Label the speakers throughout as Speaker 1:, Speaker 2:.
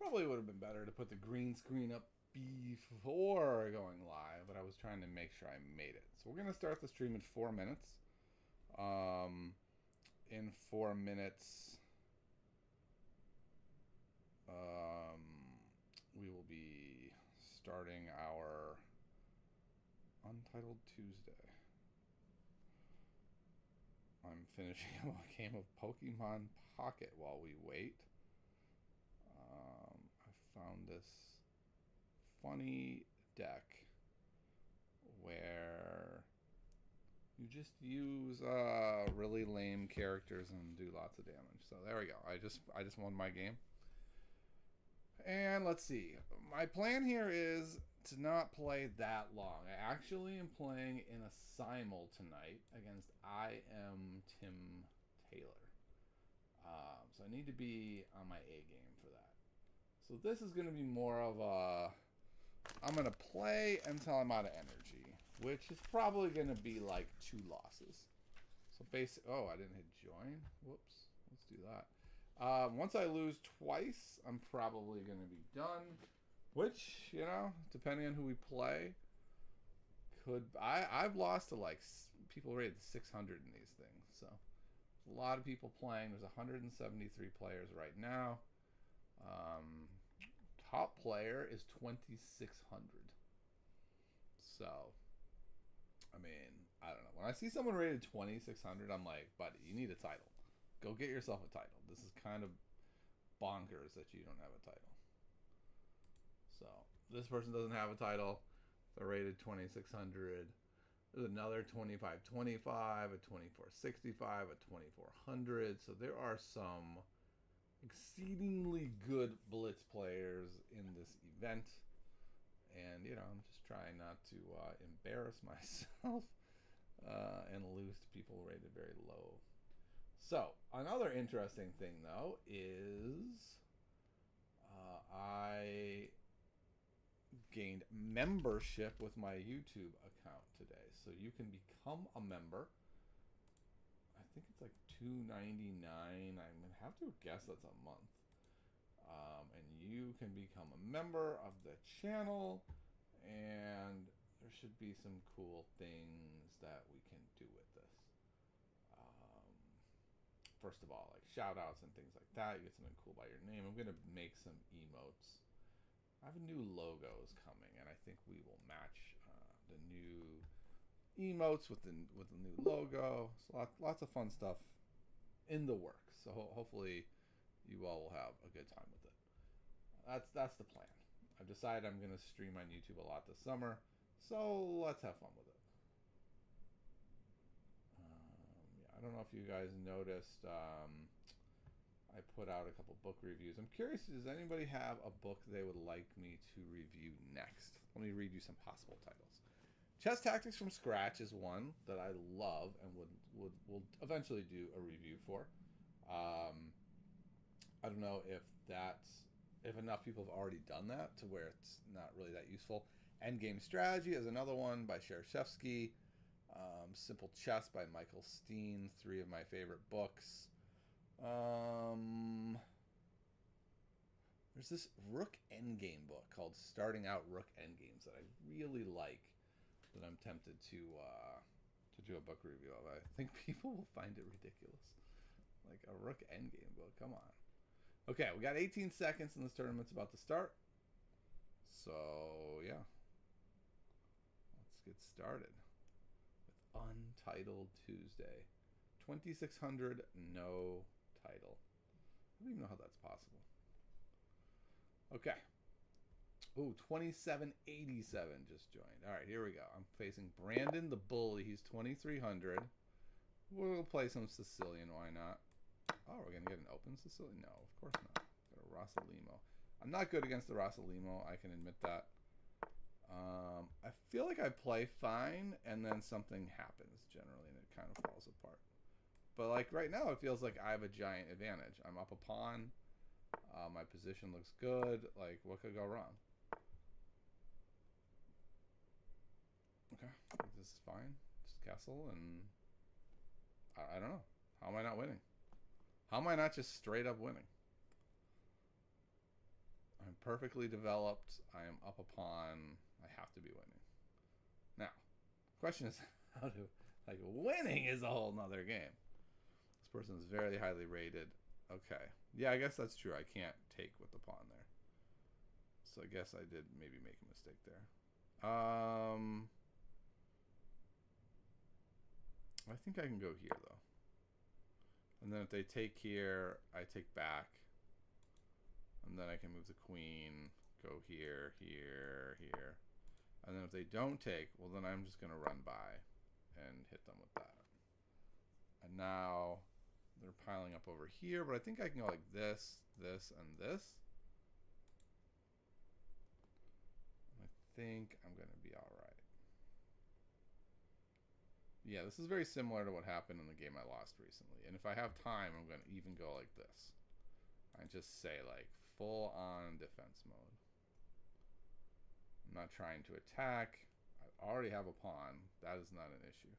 Speaker 1: Probably would have been better to put the green screen up before going live, but I was trying to make sure I made it. So we're going to start the stream in 4 minutes. In 4 minutes, we will be starting our Untitled Tuesday. I'm finishing a game of Pokemon Pocket while we wait. I found this funny deck where you just use really lame characters and do lots of damage. So there we go. I just won my game. And let's see. My plan here is to not play that long. I actually am playing in a simul tonight against I Am Tim Taylor. So I need to be on my A game for that. So this is going to be more of a... I'm going to play until I'm out of energy, which is probably going to be like 2 losses. So basically... Oh, I didn't hit join. Whoops. Let's do that. Once I lose twice, I'm probably going to be done. Which, you know, depending on who we play, could... I've lost to like people rated 600 in these things. So a lot of people playing. There's 173 players right now. Top player is 2,600. So, I mean, I don't know. When I see someone rated 2,600, I'm like, buddy, you need a title. Go get yourself a title. This is kind of bonkers that you don't have a title. So, this person doesn't have a title. They're rated 2,600. There's another 2,525, a 2,465, a 2,400. So, there are some exceedingly good blitz players in this event, and you know, I'm just trying not to embarrass myself and lose to people rated very low. So another interesting thing though is I gained membership with my YouTube account today, so you can become a member. I think it's like $2.99. I'm gonna have to guess that's a month. And you can become a member of the channel, and there should be some cool things that we can do with this. First of all, like shout outs and things like that. You get something cool by your name. I'm gonna make some emotes. I have new logos coming, and I think we will match the new emotes with the new logo. So lots of fun stuff in the works. So hopefully you all will have a good time with it. That's the plan. I've decided I'm going to stream on YouTube a lot this summer, so let's have fun with it. Yeah, I don't know if you guys noticed. I put out a couple book reviews. I'm curious, does anybody have a book they would like me to review next? Let me read you some possible titles. Chess Tactics from Scratch is one that I love and will eventually do a review for. I don't know if enough people have already done that to where it's not really that useful. Endgame Strategy is another one by Shershevsky. Simple Chess by Michael Steen, 3 of my favorite books. There's this Rook Endgame book called Starting Out Rook Endgames that I really like, that I'm tempted to do a book review of. I think people will find it ridiculous. Like a Rook Endgame book, come on. Okay, we got 18 seconds and this tournament's about to start. So, yeah. Let's get started with Untitled Tuesday. 2,600, no title. I don't even know how that's possible. Okay. Ooh, 2787 just joined. All right, here we go. I'm facing Brandon the Bully. He's 2,300. We'll play some Sicilian. Why not? Oh, we're going to get an open Sicilian? No, of course not. Got a Rossalimo. I'm not good against the Rossalimo. I can admit that. I feel like I play fine, and then something happens generally, and it kind of falls apart. But like right now, it feels like I have a giant advantage. I'm up a pawn. My position looks good. Like, what could go wrong? Okay, I think this is fine. Just castle, and I don't know. How am I not winning? How am I not just straight up winning? I'm perfectly developed. I am up a pawn. I have to be winning. Now, question is how to, like, winning is a whole nother game. This person is very highly rated. Okay. Yeah, I guess that's true. I can't take with the pawn there. So I guess I did maybe make a mistake there. I think I can go here, though. And then if they take here, I take back. And then I can move the queen, go here, here, here. And then if they don't take, well, then I'm just going to run by and hit them with that. And now they're piling up over here, but I think I can go like this, this, and this. I think I'm going to be all right. Yeah, this is very similar to what happened in the game I lost recently. And if I have time, I'm going to even go like this. I just say like full on defense mode. I'm not trying to attack. I already have a pawn. That is not an issue.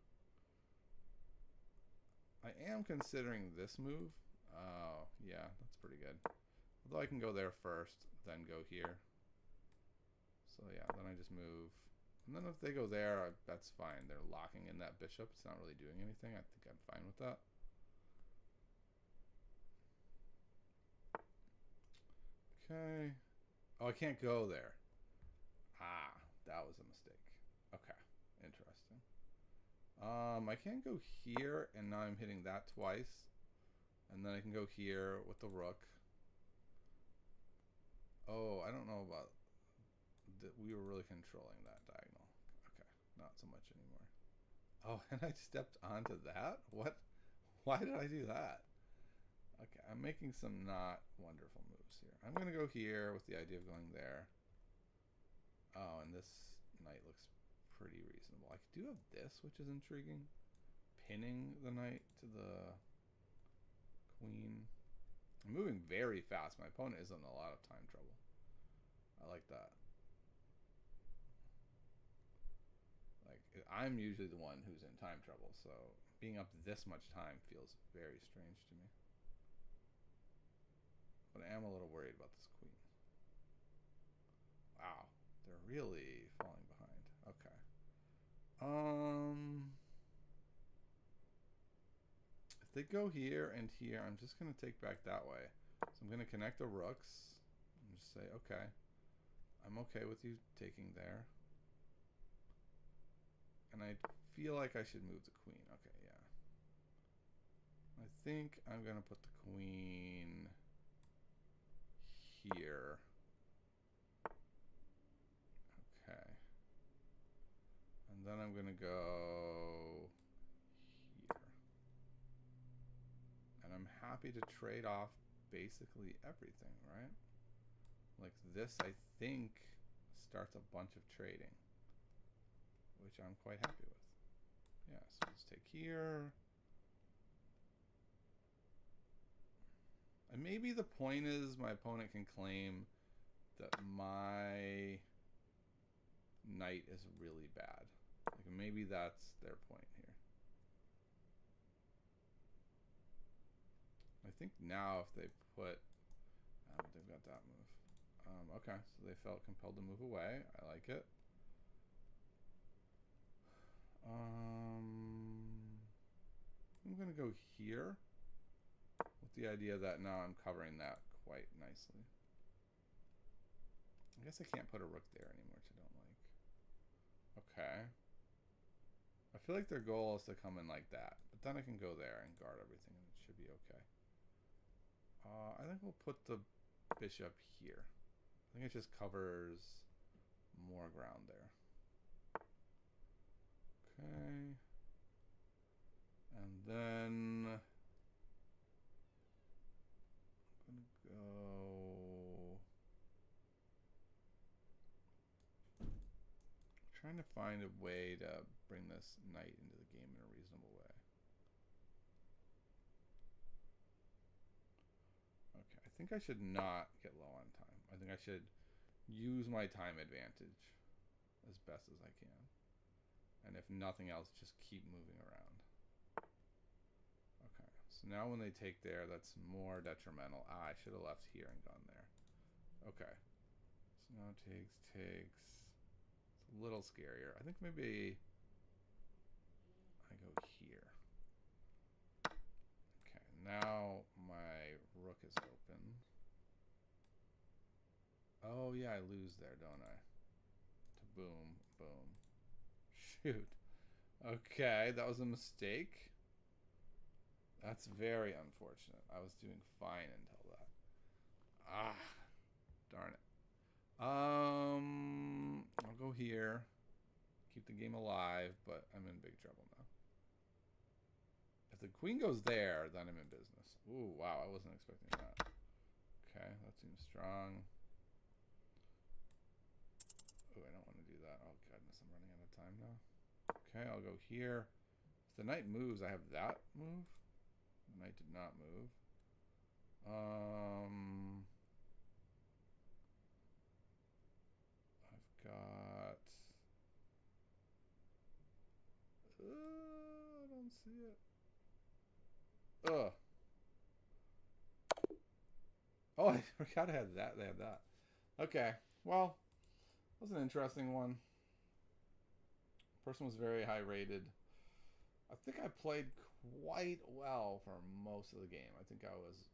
Speaker 1: I am considering this move. Oh, yeah, that's pretty good. Although I can go there first, then go here. So yeah, then I just move. And then if they go there, that's fine. They're locking in that bishop. It's not really doing anything. I think I'm fine with that. Okay. Oh, I can't go there. Ah, that was a mistake. Okay, interesting. I can't go here, and now I'm hitting that twice. And then I can go here with the rook. Oh, I don't know about... We were really controlling that diagonal. Okay, not so much anymore. Oh, and I stepped onto that? What? Why did I do that? Okay, I'm making some not wonderful moves here. I'm going to go here with the idea of going there. Oh, and this knight looks pretty reasonable. I do have this, which is intriguing. Pinning the knight to the queen. I'm moving very fast. My opponent is in a lot of time trouble. I like that. Like, I'm usually the one who's in time trouble, so being up this much time feels very strange to me. But I am a little worried about this queen. Wow, they're really falling behind. Okay. If they go here and here, I'm just going to take back that way. So I'm going to connect the rooks and just say, okay, I'm okay with you taking there. And I feel like I should move the queen. Okay, yeah. I think I'm going to put the queen here. Okay. And then I'm going to go here. And I'm happy to trade off basically everything, right? Like this, I think, starts a bunch of trading, which I'm quite happy with. Yeah, so let's take here. And maybe the point is my opponent can claim that my knight is really bad. Like maybe that's their point here. I think now if they put... they've got that move. Okay, so they felt compelled to move away. I like it. I'm going to go here with the idea that now I'm covering that quite nicely. I guess I can't put a rook there anymore, which I don't like. Okay. I feel like their goal is to come in like that, but then I can go there and guard everything and it should be okay. I think we'll put the bishop here. I think it just covers more ground there. Okay. And then I'm going to go... trying to find a way to bring this knight into the game in a reasonable way. Okay, I think I should not get low on time. I think I should use my time advantage as best as I can. And if nothing else, just keep moving around. Okay, so now when they take there, that's more detrimental. Ah, I should have left here and gone there. Okay, So now takes. It's a little scarier. I think maybe I go here. Okay, now my rook is open. Oh yeah, I lose there, don't I? To boom, boom. Shoot. Okay, that was a mistake. That's very unfortunate. I was doing fine until that. Ah, darn it. I'll go here. Keep the game alive, but I'm in big trouble now. If the queen goes there, then I'm in business. Ooh, wow, I wasn't expecting that. Okay, that seems strong. Oh, I don't want to do that. Oh, goodness, I'm running out of time now. Okay, I'll go here. If the knight moves, I have that move. The knight did not move. I've got... I don't see it. Ugh. Oh, I forgot I had that. They had that. Okay. Well, that was an interesting one. Person was very high rated. I think I played quite well for most of the game. I think I was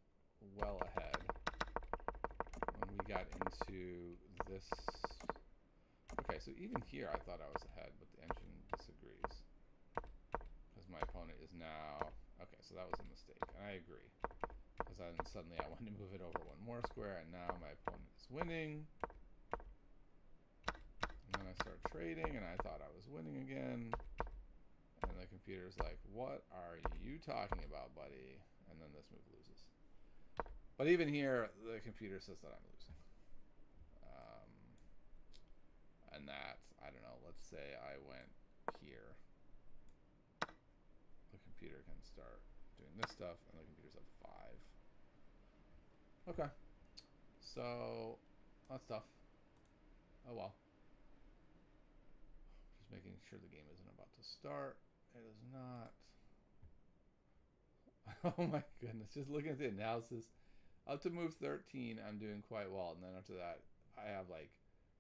Speaker 1: well ahead when we got into this. Okay, so even here I thought I was ahead, but the engine disagrees. Because my opponent is now... Okay, so that was a mistake, and I agree. Because then suddenly I wanted to move it over one more square, and now my opponent is winning. And then I start trading, and I thought I was winning again. And the computer's like, what are you talking about, buddy? And then this move loses. But even here, the computer says that I'm losing. And that, I don't know, let's say I went here. The computer can start doing this stuff, and the computer's at 5. Okay. So, that's tough. Oh well. Just making sure the game isn't about to start. It is not. Oh my goodness. Just looking at the analysis. Up to move 13, I'm doing quite well. And then after that, I have like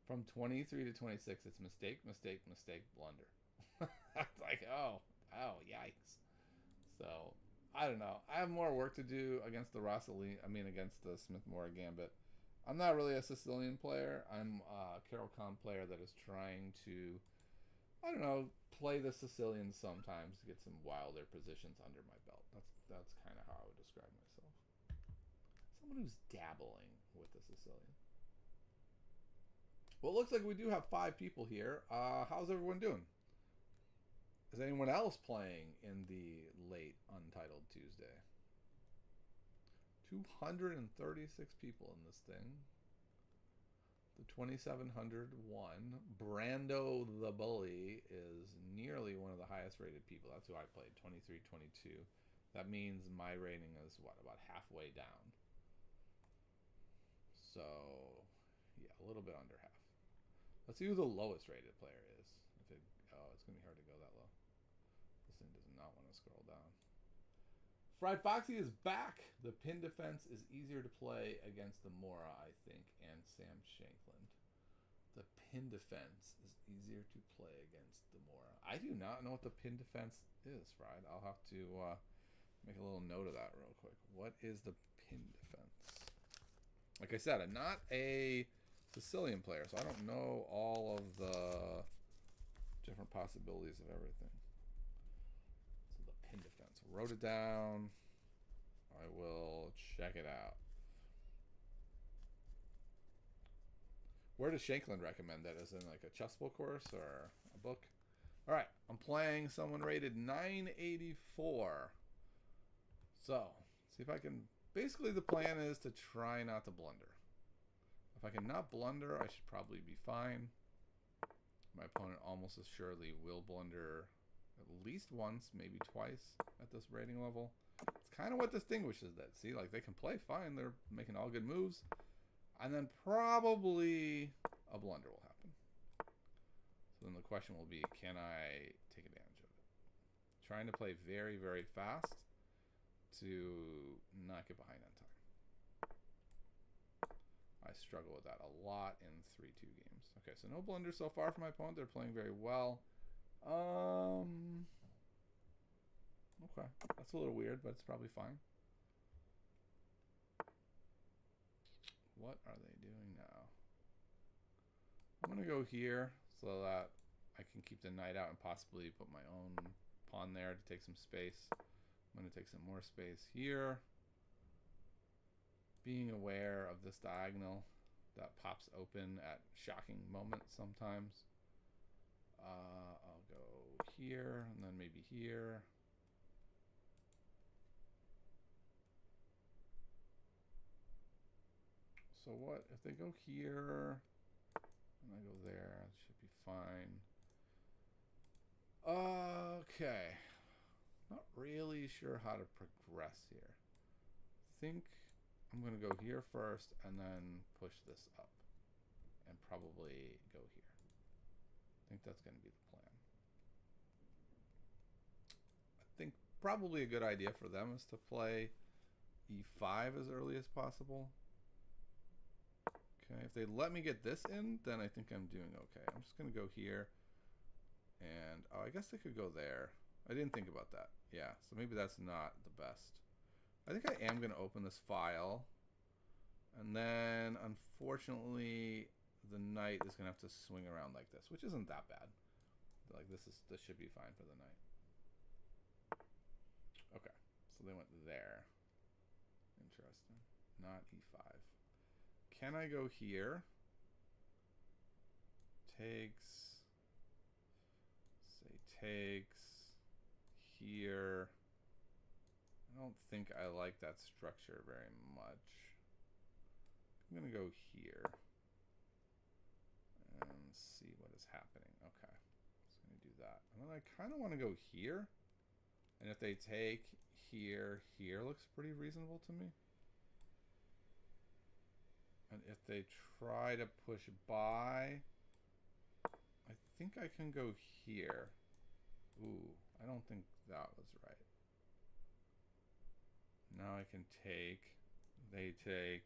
Speaker 1: from 23 to 26, it's mistake, mistake, mistake, blunder. It's like, oh, yikes. So, I don't know. I have more work to do against the against the Smith-Morra Gambit. I'm not really a Sicilian player. I'm a Carol-Con player that is trying to, I don't know, play the Sicilians sometimes to get some wilder positions under my belt. That's kind of how I would describe myself. Someone who's dabbling with the Sicilian. Well, it looks like we do have 5 people here. How's everyone doing? Is anyone else playing in the late Untitled Tuesday? 236 people in this thing. The 2701. Brando the Bully is nearly one of the highest rated people. That's who I played, 2322. That means my rating is, what, about halfway down. So, yeah, a little bit under half. Let's see who the lowest rated player is. It's going to be hard to go that low. This thing does not want to scroll down. Fried Foxy is back. The pin defense is easier to play against the Mora, I think, and Sam Shankland. The pin defense is easier to play against the Mora. I do not know what the pin defense is, Fried. I'll have to make a little note of that real quick. What is the pin defense? Like I said, I'm not a Sicilian player, so I don't know all of the different possibilities of everything. So the pin defense. Wrote it down. I will check it out. Where does Shankland recommend that? As in like a chessable course or a book? All right, I'm playing someone rated 984. So, see if I can... Basically, the plan is to try not to blunder. If I can not blunder, I should probably be fine. My opponent almost as surely will blunder at least once, maybe twice at this rating level. It's kind of what distinguishes that. See, like they can play fine. They're making all good moves. And then probably a blunder will happen. So then the question will be, can I take advantage of it? Trying to play very, very fast to not get behind on time. I struggle with that a lot in 3-2 games. Okay, so no blunders so far from my opponent. They're playing very well. Okay, that's a little weird, but it's probably fine. What are they doing now? I'm going to go here so that I can keep the knight out and possibly put my own pawn there to take some space. I'm going to take some more space here. Being aware of this diagonal that pops open at shocking moments sometimes. I'll go here and then maybe here. So what if they go here and I go there? It should be fine. Okay. Not really sure how to progress here. Think I'm going to go here first and then push this up and probably go here. I think that's going to be the plan. I think probably a good idea for them is to play e5 as early as possible. Okay, if they let me get this in, then I think I'm doing okay. I'm just going to go here. And, oh, I guess they could go there. I didn't think about that. Yeah, so maybe that's not the best. I think I am going to open this file. And then, unfortunately, the knight is going to have to swing around like this, which isn't that bad. Like, this should be fine for the knight. Okay, so they went there. Interesting. Not e5. Can I go here? Takes. Say takes. Here. I don't think I like that structure very much. I'm going to go here. And see what is happening. Okay. Just going to do that. And then I kind of want to go here. And if they take here, here looks pretty reasonable to me. And if they try to push by, I think I can go here. Ooh, I don't think that was right. Now I can take, they take.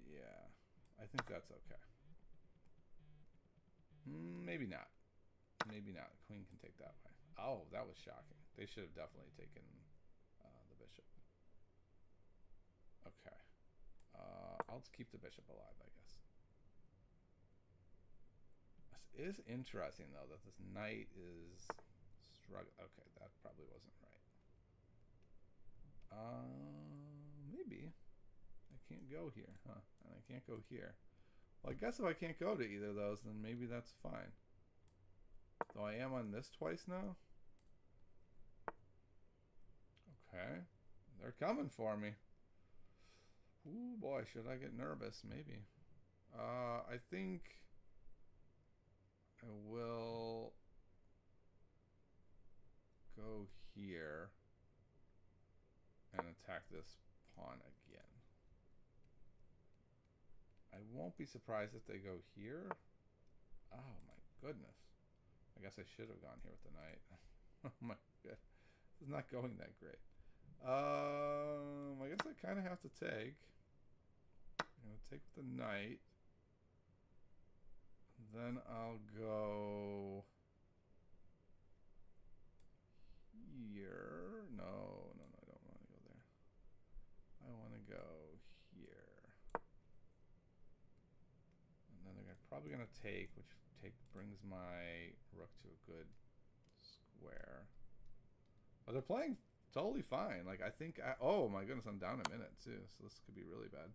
Speaker 1: Yeah, I think that's okay. Maybe not. Maybe not. Queen can take that way. Oh, that was shocking. They should have definitely taken the bishop. Okay. I'll just keep the bishop alive, I guess. This is interesting, though, that this knight is struggling. Okay, that probably wasn't right. Maybe. I can't go here, huh? And I can't go here. Well, I guess if I can't go to either of those, then maybe that's fine. So I am on this twice now. Okay. They're coming for me. Ooh, boy, should I get nervous? Maybe. I think I will go here and attack this pawn again. I won't be surprised if they go here. Oh my goodness. I guess I should have gone here with the knight. Oh my god. This is not going that great. I guess I kind of have to take. I'm going to take with the knight. Then I'll go here. No, I don't want to go there. I want to go here. And then they're probably going to take, which brings my rook to a good square. But they're playing totally fine. Like, I think, oh my goodness, I'm down a minute too, so this could be really bad.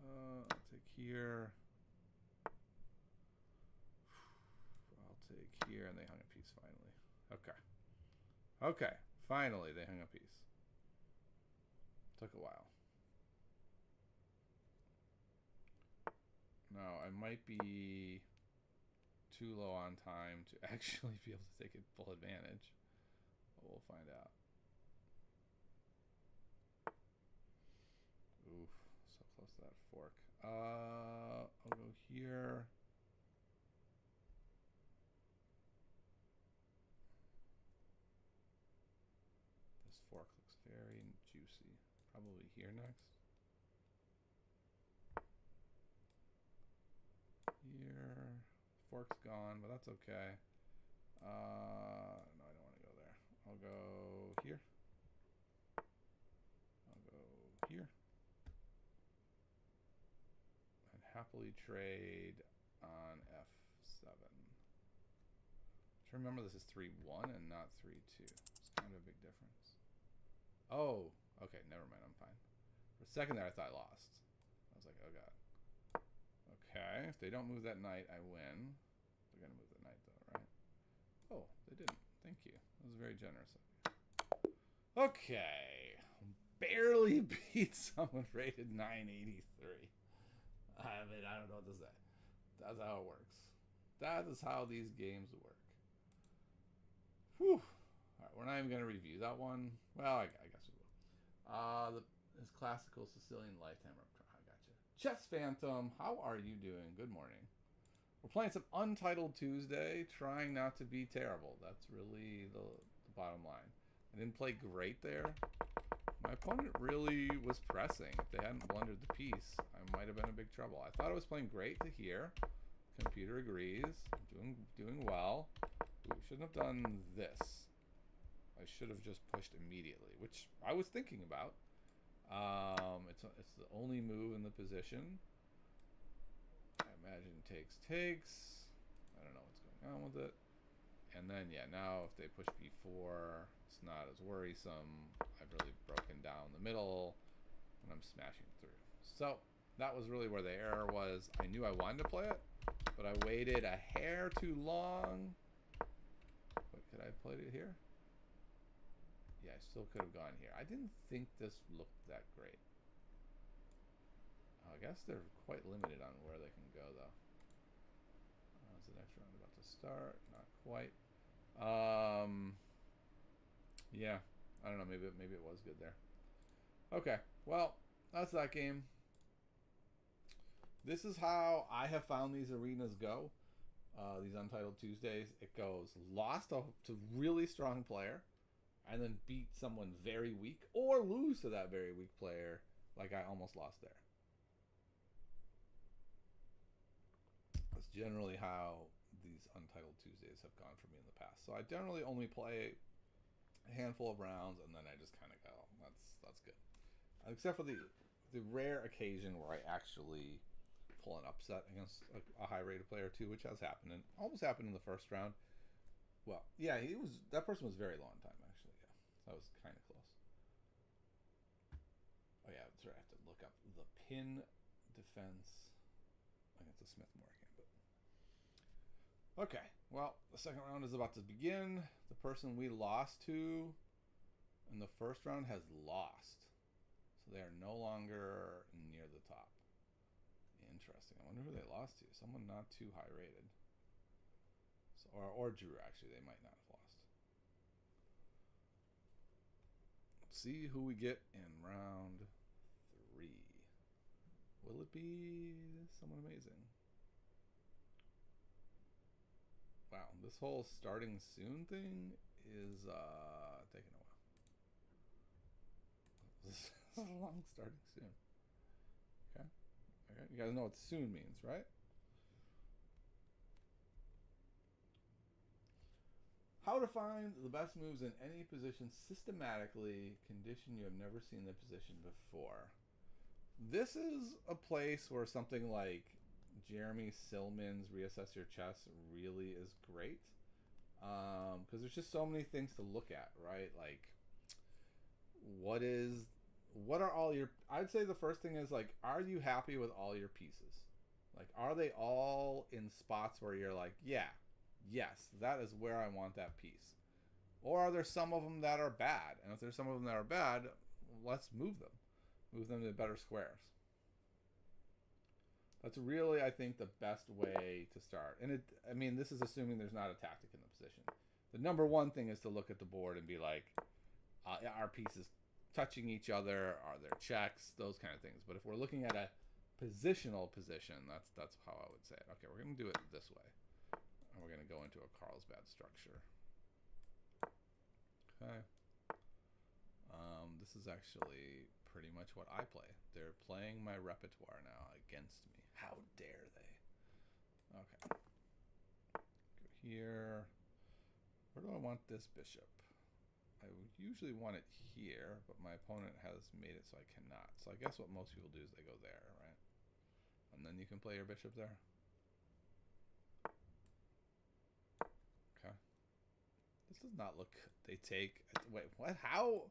Speaker 1: I'll take here. I'll take here, and they hung a piece finally. Okay. Okay, finally they hung a piece. Took a while. Now, I might be too low on time to actually be able to take full advantage. But we'll find out. Oof, so close to that fork. I'll go here. This fork looks very juicy. Probably here next. Here. Fork's gone, but that's okay. No, I don't want to go there. I'll go here. I'll go here. And happily trade on F7. To remember this is 3-1 and not 3-2. It's kind of a big difference. Oh, okay, never mind, I'm fine. For a second there I thought I lost. I was like, oh god. Okay, if they don't move that knight, I win. They're gonna move the knight though, right? Oh, they didn't. Thank you. That was very generous of you. Okay. Barely beat someone rated 983. I mean, I don't know what to say. That's how it works. That is how these games work. Whew. Alright, we're not even going to review that one. Well, I guess we will. His classical Sicilian lifetime. I gotcha. Chess Phantom, how are you doing? Good morning. We're playing some Untitled Tuesday, trying not to be terrible. That's really the bottom line. I didn't play great there. My opponent really was pressing. If they hadn't blundered the piece, I might have been in big trouble. I thought I was playing great to here. Computer agrees. Doing well. Ooh, shouldn't have done this. I should have just pushed immediately, which I was thinking about. It's the only move in the position. I imagine takes. I don't know what's going on with it. And then, yeah, now if they push b4, it's not as worrisome. I've really broken down the middle, and I'm smashing through. So that was really where the error was. I knew I wanted to play it, but I waited a hair too long. What, could I have played it here? Yeah, I still could have gone here. I didn't think this looked that great. I guess they're quite limited on where they can go, though. Is the next round about to start? Not quite. Yeah, I don't know. Maybe it was good there. Okay, well, that's that game. This is how I have found these arenas go. These Untitled Tuesdays. It goes lost to really strong player, and then beat someone very weak, or lose to that very weak player, like I almost lost there. That's generally how these Untitled Tuesdays have gone for me in the past. So I generally only play a handful of rounds, and then I just kind of go, that's good. Except for the rare occasion where I actually pull an upset against a high-rated player too, which has happened, and almost happened in the first round. Well, yeah, that person was very long time actually. Yeah, that was kind of close. Oh yeah, that's right. I have to look up the pin defense against the Smith Morgan. But okay, well, the second round is about to begin. The person we lost to in the first round has lost, so they are no longer near the top. Interesting. I wonder who they lost to. Someone not too high rated. So, or drew, actually. They might not have lost. Let's see who we get in round 3. Will it be someone amazing? Wow, this whole starting soon thing is taking a while. This is a long starting soon. Okay. Okay, you guys know what soon means, right? How to find the best moves in any position systematically, condition you have never seen the position before. This is a place where something like Jeremy Silman's Reassess Your Chess really is great. Because there's just so many things to look at, right? Like, what are all your, I'd say the first thing is, like, are you happy with all your pieces? Like, are they all in spots where you're like, yeah, yes, that is where I want that piece? Or are there some of them that are bad? And if there's some of them that are bad, let's move them. Move them to better squares. That's really, I think, the best way to start. And I mean, this is assuming there's not a tactic in the position. The number one thing is to look at the board and be like, are pieces touching each other? Are there checks? Those kind of things. But if we're looking at a positional position, that's how I would say it. Okay, we're going to do it this way. And we're going to go into a Carlsbad structure. Okay. This is is actually pretty much what I play. They're playing my repertoire now against me. How dare they? Okay. Go here. Where do I want this bishop? I would usually want it here, but my opponent has made it so I cannot. So I guess what most people do is they go there, right? And then you can play your bishop there. Okay. This does not look... They take... Wait, what? How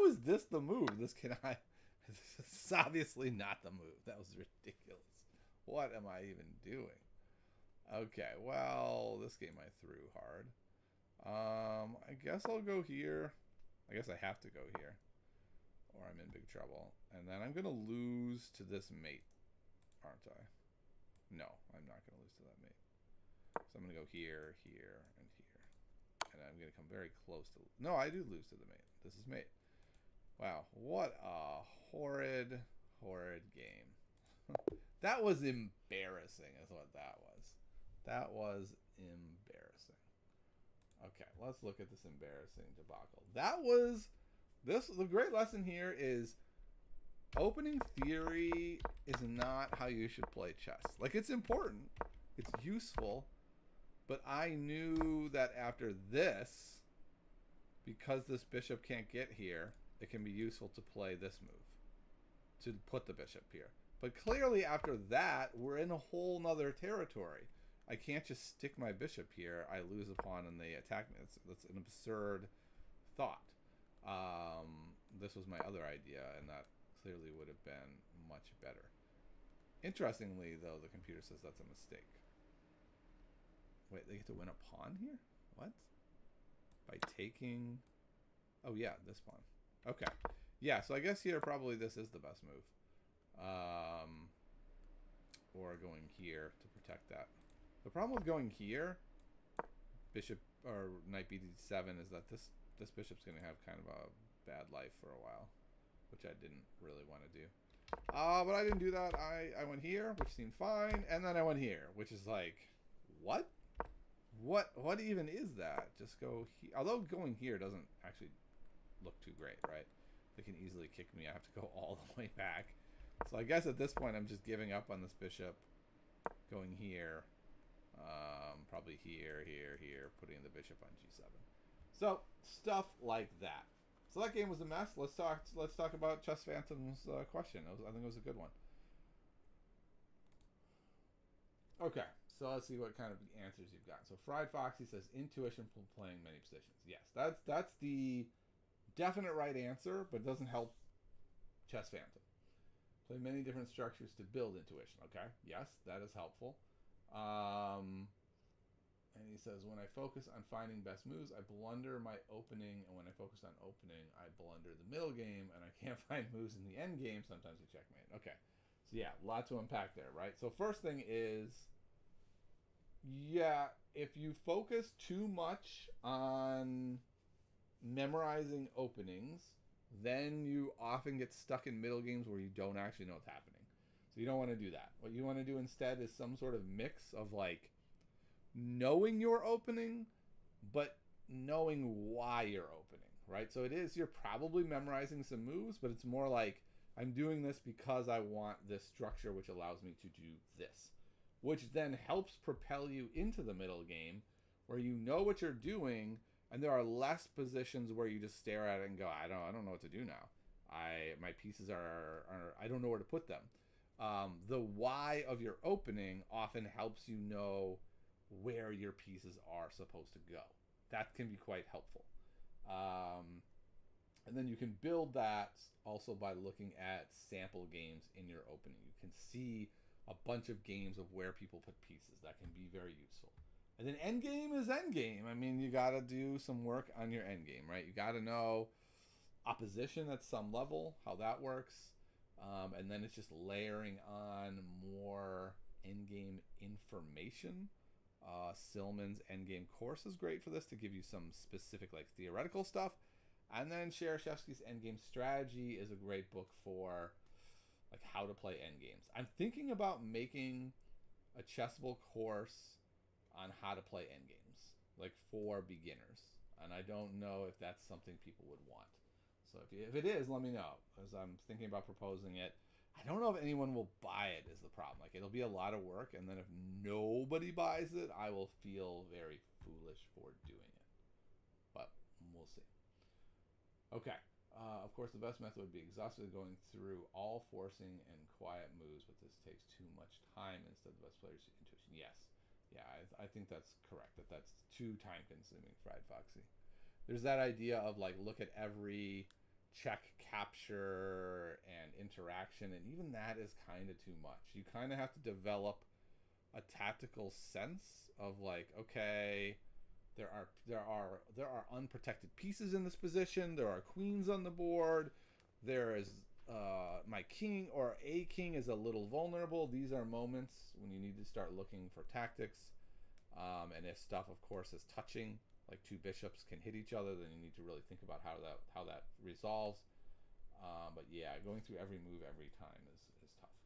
Speaker 1: is this the move? This cannot... This is obviously not the move. That was ridiculous. What am I even doing? Okay, well, this game I threw hard. I guess I'll go here. I guess I have to go here, or I'm in big trouble. And then I'm going to lose to this mate, aren't I? No, I'm not going to lose to that mate. So I'm going to go here, here, and here. And I'm going to come very close to... No, I do lose to the mate. This is mate. Wow, what a horrid, horrid game. That was embarrassing is what that was. That was embarrassing. Okay, let's look at this embarrassing debacle. That was... The great lesson here is opening theory is not how you should play chess. Like, it's important. It's useful. But I knew that after this, because this bishop can't get here, it can be useful to play this move. To put the bishop here. But clearly after that, we're in a whole nother territory. I can't just stick my bishop here. I lose a pawn and they attack me. That's an absurd thought. This was my other idea, and that clearly would have been much better. Interestingly, though, the computer says that's a mistake. Wait, they get to win a pawn here? What? By taking... Oh, yeah, this pawn. Okay. Yeah, so I guess here probably this is the best move. Or going here to protect that. The problem with going here, bishop or knight b7, is that this bishop's going to have kind of a bad life for a while, which I didn't really want to do. But I didn't do that. I went here, which seemed fine, and then I went here, which is like, what? What even is that? Just go here. Although going here doesn't actually look too great, right? They can easily kick me. I have to go all the way back. So I guess at this point I'm just giving up on this bishop, going here, probably here, putting the bishop on g7. So stuff like that. So that game was a mess. Let's talk about Chess Phantom's question. I think it was a good one. Okay, so let's see what kind of answers you've got. So Fried Foxy says intuition for playing many positions. Yes, that's the definite right answer, but it doesn't help Chess Phantom. Play many different structures to build intuition. Okay, yes, that is helpful. And he says, when I focus on finding best moves, I blunder my opening, and when I focus on opening, I blunder the middle game, and I can't find moves in the end game. Sometimes you checkmate. Okay, so yeah, a lot to unpack there, right? So first thing is, yeah, if you focus too much on memorizing openings, then you often get stuck in middle games where you don't actually know what's happening. So you don't want to do that. What you want to do instead is some sort of mix of like knowing you're opening, but knowing why you're opening, right? So it is, you're probably memorizing some moves, but it's more like, I'm doing this because I want this structure which allows me to do this, which then helps propel you into the middle game where you know what you're doing, and there are less positions where you just stare at it and go, I don't know what to do now. My pieces are I don't know where to put them. The why of your opening often helps you know where your pieces are supposed to go. That can be quite helpful. And then you can build that also by looking at sample games in your opening. You can see a bunch of games of where people put pieces. That can be very useful. And then endgame is endgame. I mean, you got to do some work on your endgame, right? You got to know opposition at some level, how that works. And then it's just layering on more endgame information. Silman's Endgame course is great for this to give you some specific like theoretical stuff. And then Shereshevsky's Endgame Strategy is a great book for like how to play endgames. I'm thinking about making a Chessable course on how to play endgames, like for beginners. And I don't know if that's something people would want. So if it is, let me know, as I'm thinking about proposing it. I don't know if anyone will buy it is the problem. Like, it'll be a lot of work, and then if nobody buys it, I will feel very foolish for doing it. But we'll see. Okay. Of course, the best method would be exhaustively going through all forcing and quiet moves, but this takes too much time instead of the best player's intuition. Yes. Yeah, I think that's correct. That's too time consuming, Fried Foxy. There's that idea of, like, look at every check, capture, and interaction, and even that is kind of too much. You kind of have to develop a tactical sense of, like, okay, there are unprotected pieces in this position. There are queens on the board. There is my king or a king is a little vulnerable. These are moments when you need to start looking for tactics. And if stuff, of course, is touching, like two bishops can hit each other, then you need to really think about how that resolves. But yeah, going through every move every time is tough.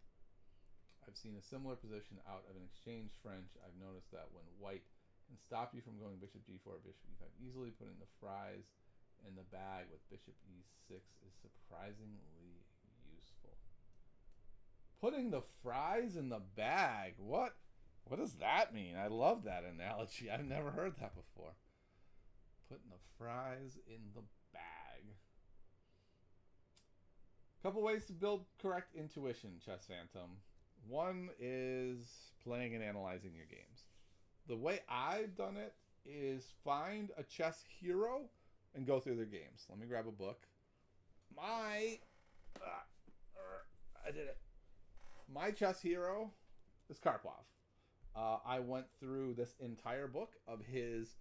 Speaker 1: I've seen a similar position out of an exchange French. I've noticed that when white can stop you from going bishop g4 or bishop e5 easily, putting the fries in the bag with bishop e6 is surprisingly useful. Putting the fries in the bag? What does that mean? I love that analogy. I've never heard that before. Putting the fries in the bag. Couple ways to build correct intuition, Chess Phantom. One is playing and analyzing your games. The way I've done it is find a chess hero and go through their games. Let me grab a book. I did it. My chess hero is Karpov. I went through this entire book of his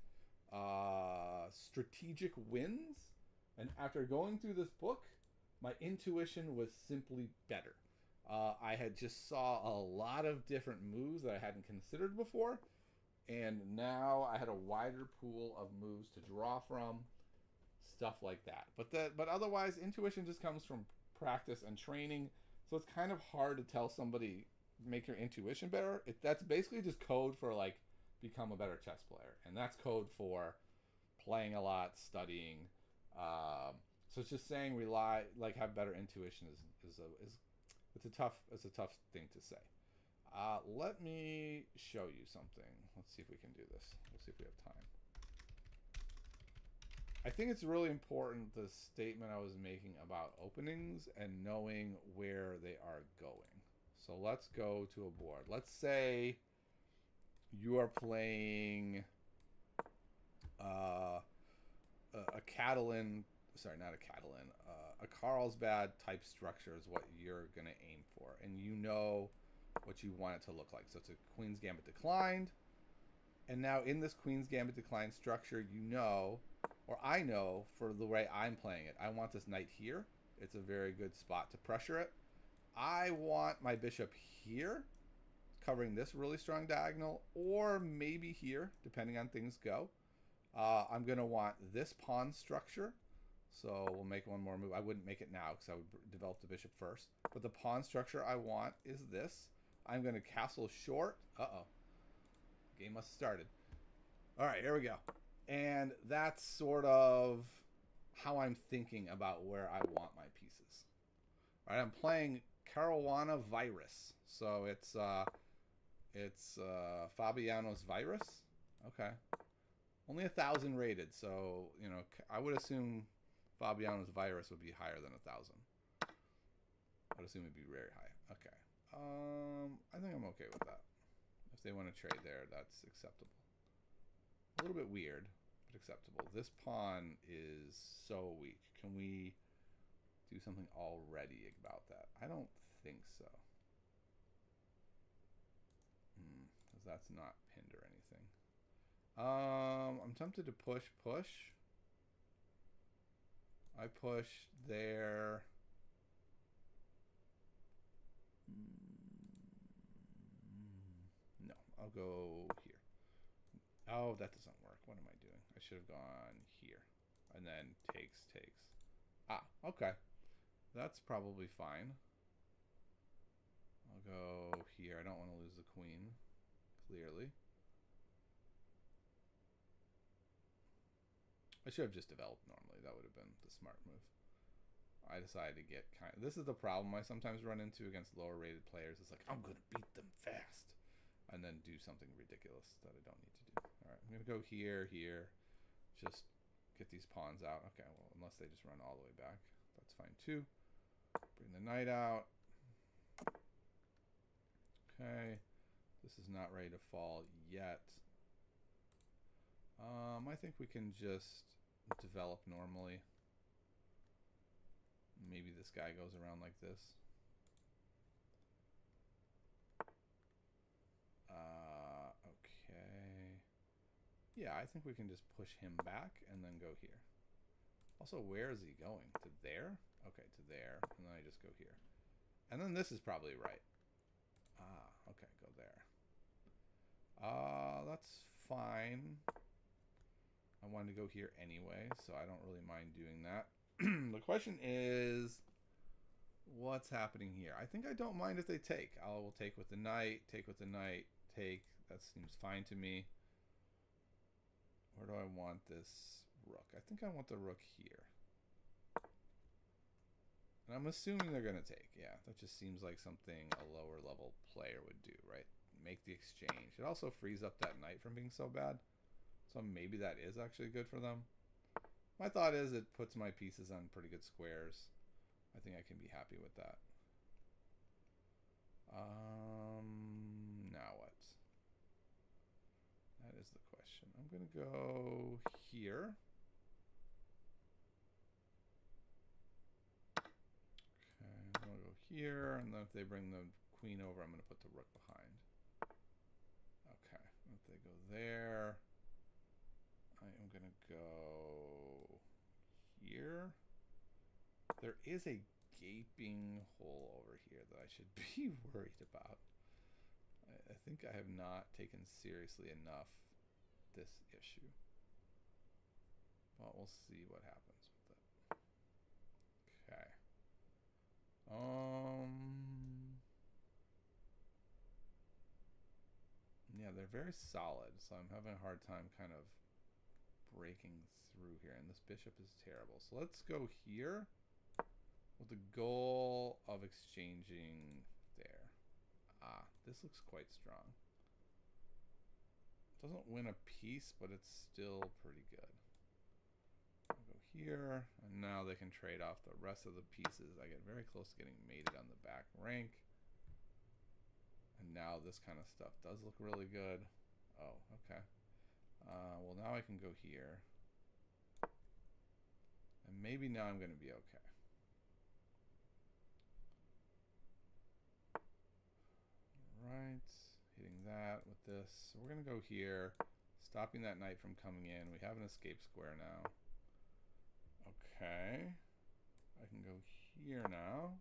Speaker 1: strategic wins, and after going through this book, my intuition was simply better. I had just saw a lot of different moves that I hadn't considered before, and now I had a wider pool of moves to draw from, stuff like that. But otherwise, intuition just comes from practice and training, so it's kind of hard to tell somebody make your intuition better. That's basically just code for, like, become a better chess player, and that's code for playing a lot, studying. So it's just saying have better intuition is it's a tough thing to say. Let me show you something. Let's see if we can do this. We'll see if we have time. I think it's really important, the statement I was making about openings and knowing where they are going. So let's go to a board. Let's say you are playing a Catalan, sorry, not a Catalan, a Carlsbad type structure is what you're going to aim for. And you know what you want it to look like. So it's a Queen's Gambit declined. And now in this Queen's Gambit declined structure, you know, or I know for the way I'm playing it, I want this knight here. It's a very good spot to pressure it. I want my bishop here, covering this really strong diagonal, or maybe here, depending on things go. I'm going to want this pawn structure. So we'll make one more move. I wouldn't make it now because I would develop the bishop first. But the pawn structure I want is this. I'm going to castle short. Uh-oh. Game must have started. All right, here we go. And that's sort of how I'm thinking about where I want my pieces. All right, I'm playing Caruana Virus. So it's Fabiano's Virus. Okay. Only 1,000 rated, so, you know, I would assume Fabiano's Virus would be higher than 1,000. I would assume it'd be very high. Okay. I think I'm okay with that. If they want to trade there, that's acceptable. A little bit weird, but acceptable. This pawn is so weak. Can we do something already about that? I don't think so. Because that's not pinned or anything. I'm tempted to push. I push there. No, I'll go here. Oh, that doesn't work. What am I doing? I should have gone here. And then takes. Ah, okay. That's probably fine. I'll go here. I don't want to lose the queen, clearly. I should have just developed normally. That would have been the smart move. I decided to get kind of... This is the problem I sometimes run into against lower rated players. It's like, I'm going to beat them fast. And then do something ridiculous that I don't need to do. Alright, I'm going to go here, here. Just get these pawns out. Okay, well, unless they just run all the way back. That's fine too. Bring the knight out. Okay. This is not ready to fall yet. I think we can just develop normally. Maybe this guy goes around like this. Okay. Yeah, I think we can just push him back and then go here. Also, where is he going? To there? Okay, to there. And then I just go here. And then this is probably right. Ah, okay, go there. That's fine. I wanted to go here anyway, so I don't really mind doing that. The question is, what's happening here? I think I don't mind if they take. I will take with the knight, take with the knight, take. That seems fine to me. Where do I want this rook? I think I want the rook here. And I'm assuming they're going to take. Yeah, that just seems like something a lower level player would do, right? Make the exchange. It also frees up that knight from being so bad. So maybe that is actually good for them. My thought is it puts my pieces on pretty good squares. I think I can be happy with that. Now what? That is the question. I'm going to go here. Okay, I'm going to go here, and then if they bring the queen over, I'm going to put the rook behind. Okay, if they go there, I am going to go here. There is a gaping hole over here that I should be worried about. I think I have not taken seriously enough this issue. Well, we'll see what happens with it. Okay. Yeah, they're very solid, so I'm having a hard time kind of breaking through here, and this bishop is terrible. So let's go here with the goal of exchanging there. Ah, this looks quite strong. Doesn't win a piece, but it's still pretty good. I'll go here, and now they can trade off the rest of the pieces. I get very close to getting mated on the back rank. And now this kind of stuff does look really good. Oh, okay. Well, now I can go here. And maybe now I'm going to be okay. Right, hitting that with this. So we're going to go here, stopping that knight from coming in. We have an escape square now. Okay. I can go here now.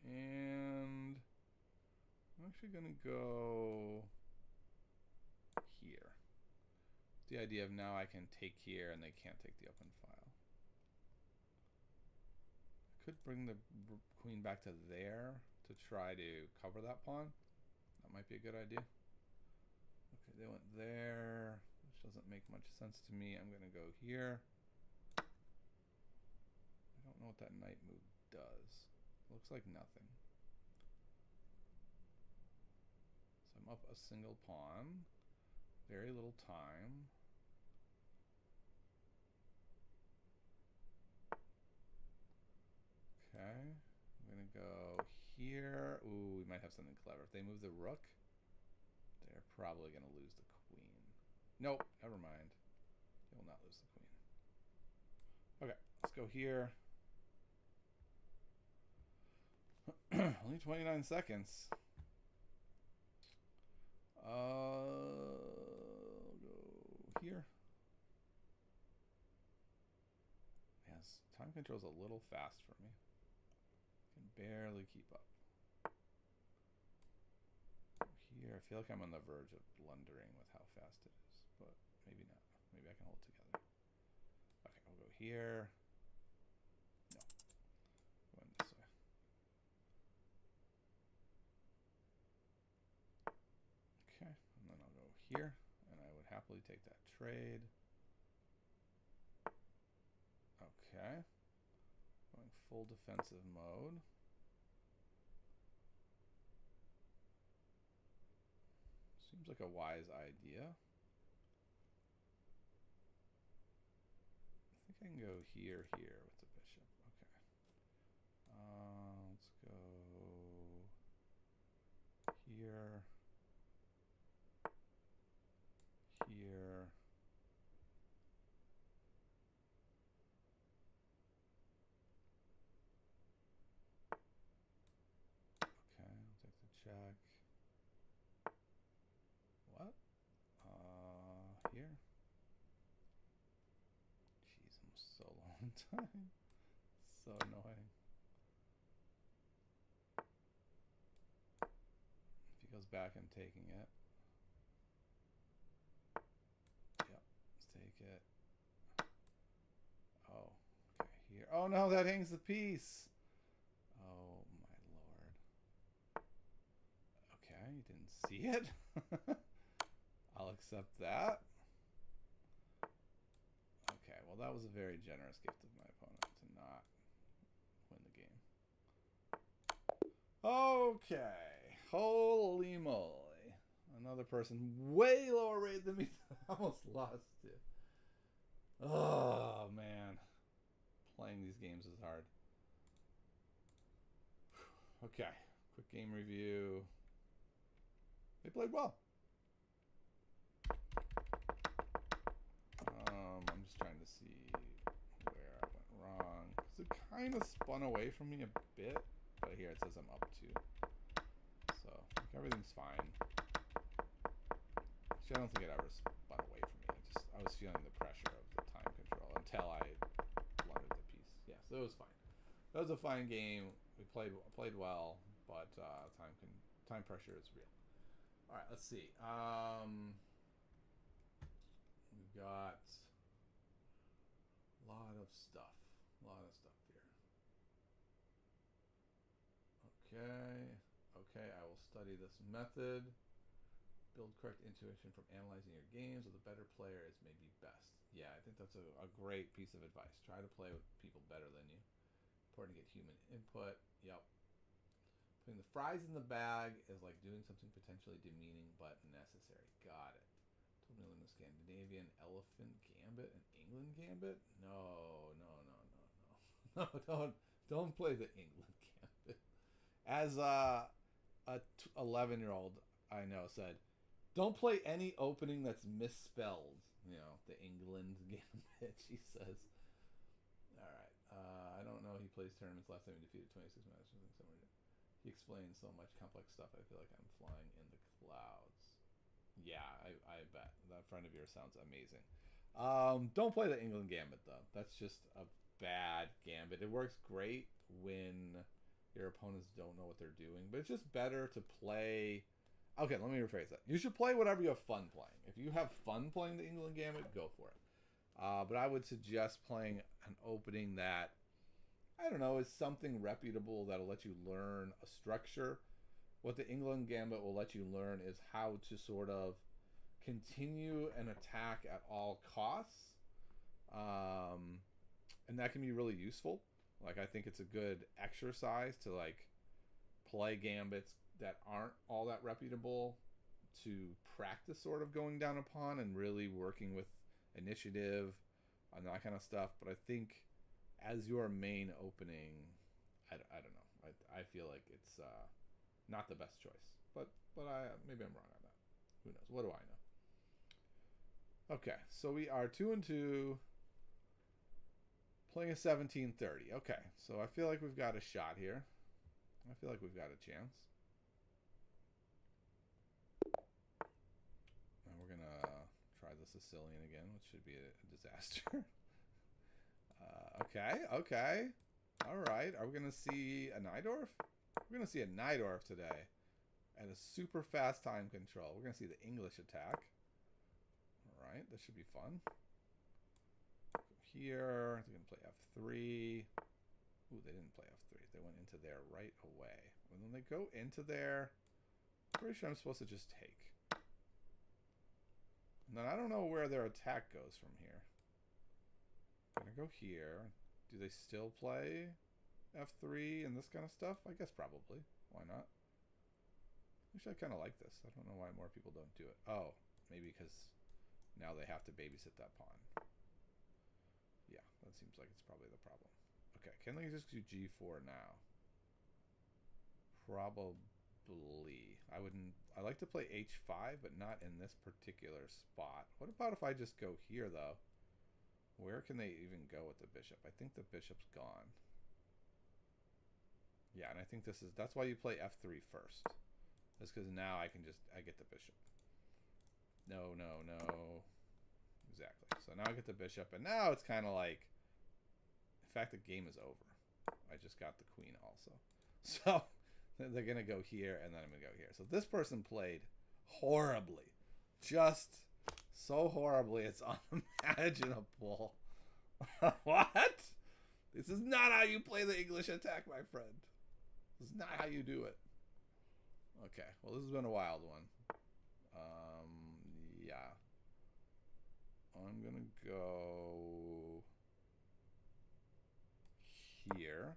Speaker 1: And I'm actually going to go here. The idea of now I can take here and they can't take the open file. I could bring the queen back to there to try to cover that pawn. That might be a good idea. Okay, they went there, which doesn't make much sense to me. I'm going to go here. I don't know what that knight move does. Looks like nothing. So I'm up a single pawn. Very little time. Okay. I'm going to go here. Ooh, we might have something clever. If they move the rook, they're probably going to lose the queen. Nope, never mind. They will not lose the queen. Okay, let's go here. Only 29 seconds. Go here. Yes, time control's a little fast for me. Can barely keep up. Here, I feel like I'm on the verge of blundering with how fast it is, but maybe not. Maybe I can hold together. Okay, we'll go here. No. Going this way. Okay, and then I'll go here. happily take that trade. Okay. Going full defensive mode. Seems like a wise idea. I think I can go here with the bishop. Okay. Let's go here. Here. Okay, I'll take the check. What? Here. Jeez, I'm so long time. So annoying. If he goes back, I'm taking it. Yep, let's take it. Oh, okay, here. Oh no, that hangs the piece. Oh my lord. Okay, you didn't see it. I'll accept that. Okay, well that was a very generous gift of my opponent to not win the game. Okay, holy moly. Another person way lower rated than me. I almost lost it. Oh man. Playing these games is hard. Okay, quick game review. They played well. I'm just trying to see where I went wrong. Because it kind of spun away from me a bit. But here it says I'm up 2. So, like, everything's fine. Actually, I don't think it ever spun away from me. I was feeling the pressure of the time control until I blundered the piece. Yeah, so it was fine. That was a fine game. We played well, but time pressure is real. All right, let's see. We've got a lot of stuff. Here. Okay, I will study this method. Build correct intuition from analyzing your games with a better player is maybe best. Yeah, I think that's a great piece of advice. Try to play with people better than you. Important to get human input. Yep. Putting the fries in the bag is like doing something potentially demeaning but necessary. Got it. Told me to learn the Scandinavian elephant gambit and England gambit? No. No, don't play the England gambit. As a 11-year-old I know said, don't play any opening that's misspelled. You know, the England gambit, she says. All right. I don't know. He plays tournaments. Last time he defeated 26 masters. He explains so much complex stuff. I feel like I'm flying in the clouds. Yeah, I bet. That friend of yours sounds amazing. Don't play the England gambit, though. That's just a bad gambit. It works great when your opponents don't know what they're doing, but it's just better to play... Okay, let me rephrase that. You should play whatever you have fun playing. If you have fun playing the England gambit, go for it. But I would suggest playing an opening that, I don't know, is something reputable that'll let you learn a structure. What the England gambit will let you learn is how to sort of continue an attack at all costs. And that can be really useful. Like, I think it's a good exercise to, like, play gambits that aren't all that reputable to practice sort of going down upon and really working with initiative and that kind of stuff. But I think as your main opening, I don't know. I feel like it's not the best choice. But maybe I'm wrong on that. Who knows? What do I know? Okay, so we are 2-2. Playing a 1730. Okay, so I feel like we've got a shot here. I feel like we've got a chance. And we're going to try the Sicilian again, which should be a disaster. Okay. All right. Are we going to see a Najdorf? We're going to see a Najdorf today at a super fast time control. We're going to see the English attack. All right. This should be fun. Here, they're going to play F3. Ooh, they didn't play F3. They went into there right away. And when they go into there, I'm pretty sure I'm supposed to just take. And then I don't know where their attack goes from here. I'm gonna go here. Do they still play F3 and this kind of stuff? I guess probably. Why not? Actually, I kind of like this. I don't know why more people don't do it. Oh, maybe because now they have to babysit that pawn. Yeah, that seems like it's probably the problem. Okay, can they just do G4 now? Probably. I wouldn't. I like to play H5, but not in this particular spot. What about if I just go here, though? Where can they even go with the bishop? I think the bishop's gone. Yeah, and I think this is... That's why you play F3 first. That's because now I get the bishop. No, no, no. Exactly. So now I get the bishop, and now it's kind of like... In fact, the game is over. I just got the queen also. So they're going to go here, and then I'm going to go here. So this person played horribly. Just so horribly, it's unimaginable. What? This is not how you play the English attack, my friend. This is not how you do it. Okay, well, this has been a wild one. Yeah. I'm going to go here.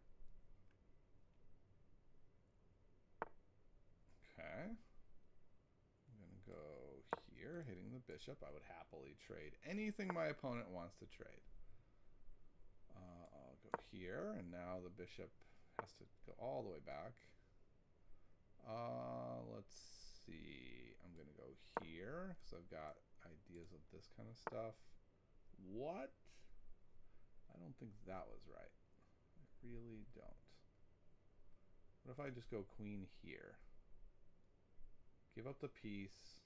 Speaker 1: Okay. I'm going to go here, hitting the bishop. I would happily trade anything my opponent wants to trade. I'll go here, and now the bishop has to go all the way back. Let's see. I'm going to go here because I've got ideas of this kind of stuff. What? I don't think that was right. I really don't. What if I just go queen here? Give up the piece.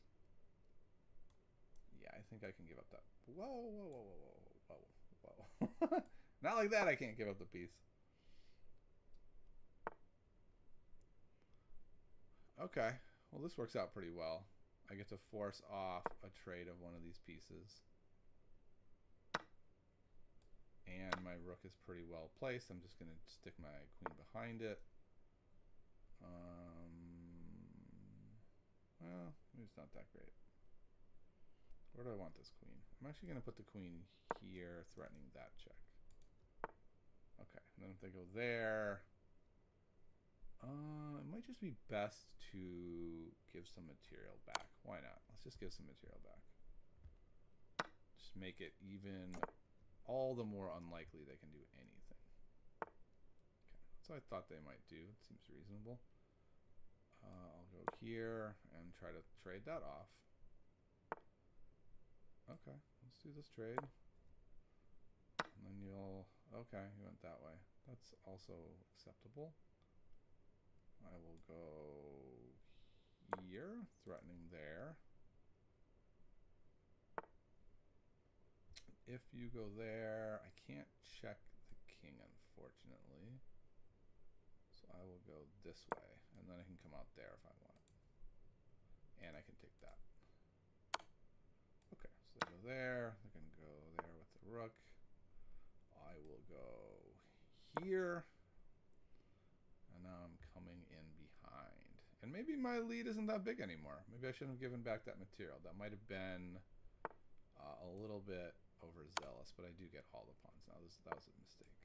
Speaker 1: Yeah, I think I can give up that. Whoa, whoa, whoa, whoa, whoa, whoa. Not like that, I can't give up the piece. Okay, well this works out pretty well. I get to force off a trade of one of these pieces. And my rook is pretty well placed. I'm just going to stick my queen behind it. Well, maybe it's not that great. Where do I want this queen? I'm actually going to put the queen here, threatening that check. Okay, and then if they go there... it might just be best to give some material back. Why not? Let's just give some material back. Just make it even all the more unlikely they can do anything. Okay, that's what I thought they might do. It seems reasonable. I'll go here and try to trade that off. Okay, let's do this trade. And then you'll... Okay, you went that way. That's also acceptable. I will go here, threatening there. If you go there, I can't check the king, unfortunately. So I will go this way, and then I can come out there if I want. And I can take that. Okay, so they go there. They can go there with the rook. I will go here. And now I'm coming in behind. And maybe my lead isn't that big anymore. Maybe I shouldn't have given back that material. That might have been a little bit overzealous, but I do get all the pawns now. That was a mistake.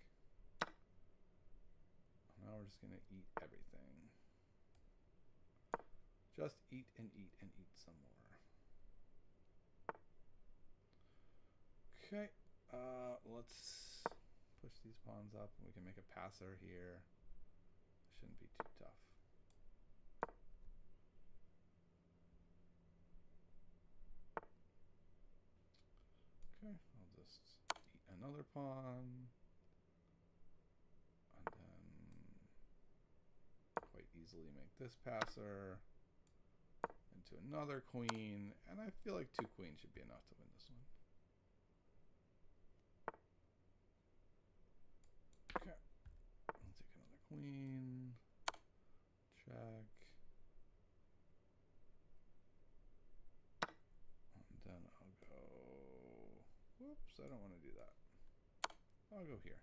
Speaker 1: Now we're just going to eat everything. Just eat and eat and eat some more. Okay, let's push these pawns up, and we can make a passer here. Shouldn't be too tough. Okay, I'll just eat another pawn. And then quite easily make this passer into another queen. And I feel like 2 queens should be enough to win this one. Okay, I'll take another queen. Check. And then I'll go... Whoops, I don't want to do that. I'll go here.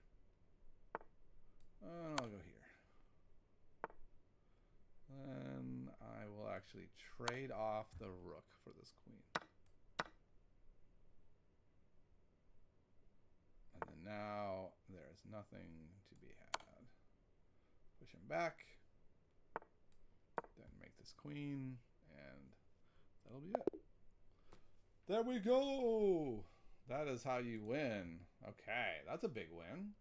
Speaker 1: And I'll go here. Then I will actually trade off the rook for this queen. now there's nothing to be had. Push him back. Then make this queen, and that'll be it. There we go. That is how you win. Okay, that's a big win.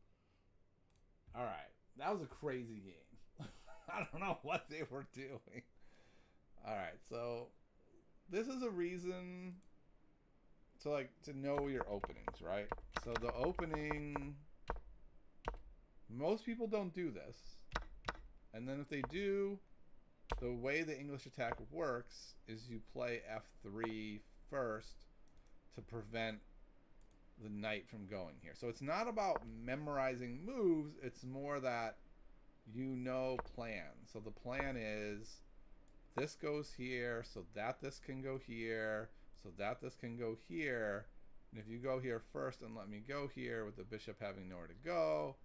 Speaker 1: All right, that was a crazy game. I don't know what they were doing. All right, so this is a reason to know your openings, right? So the opening, most people don't do this. And then if they do, the way the English attack works is you play F3 first to prevent the knight from going here. So it's not about memorizing moves, it's more that you know plans. So the plan is this goes here, so that this can go here, so that this can go here. And if you go here first and let me go here with the bishop having nowhere to go,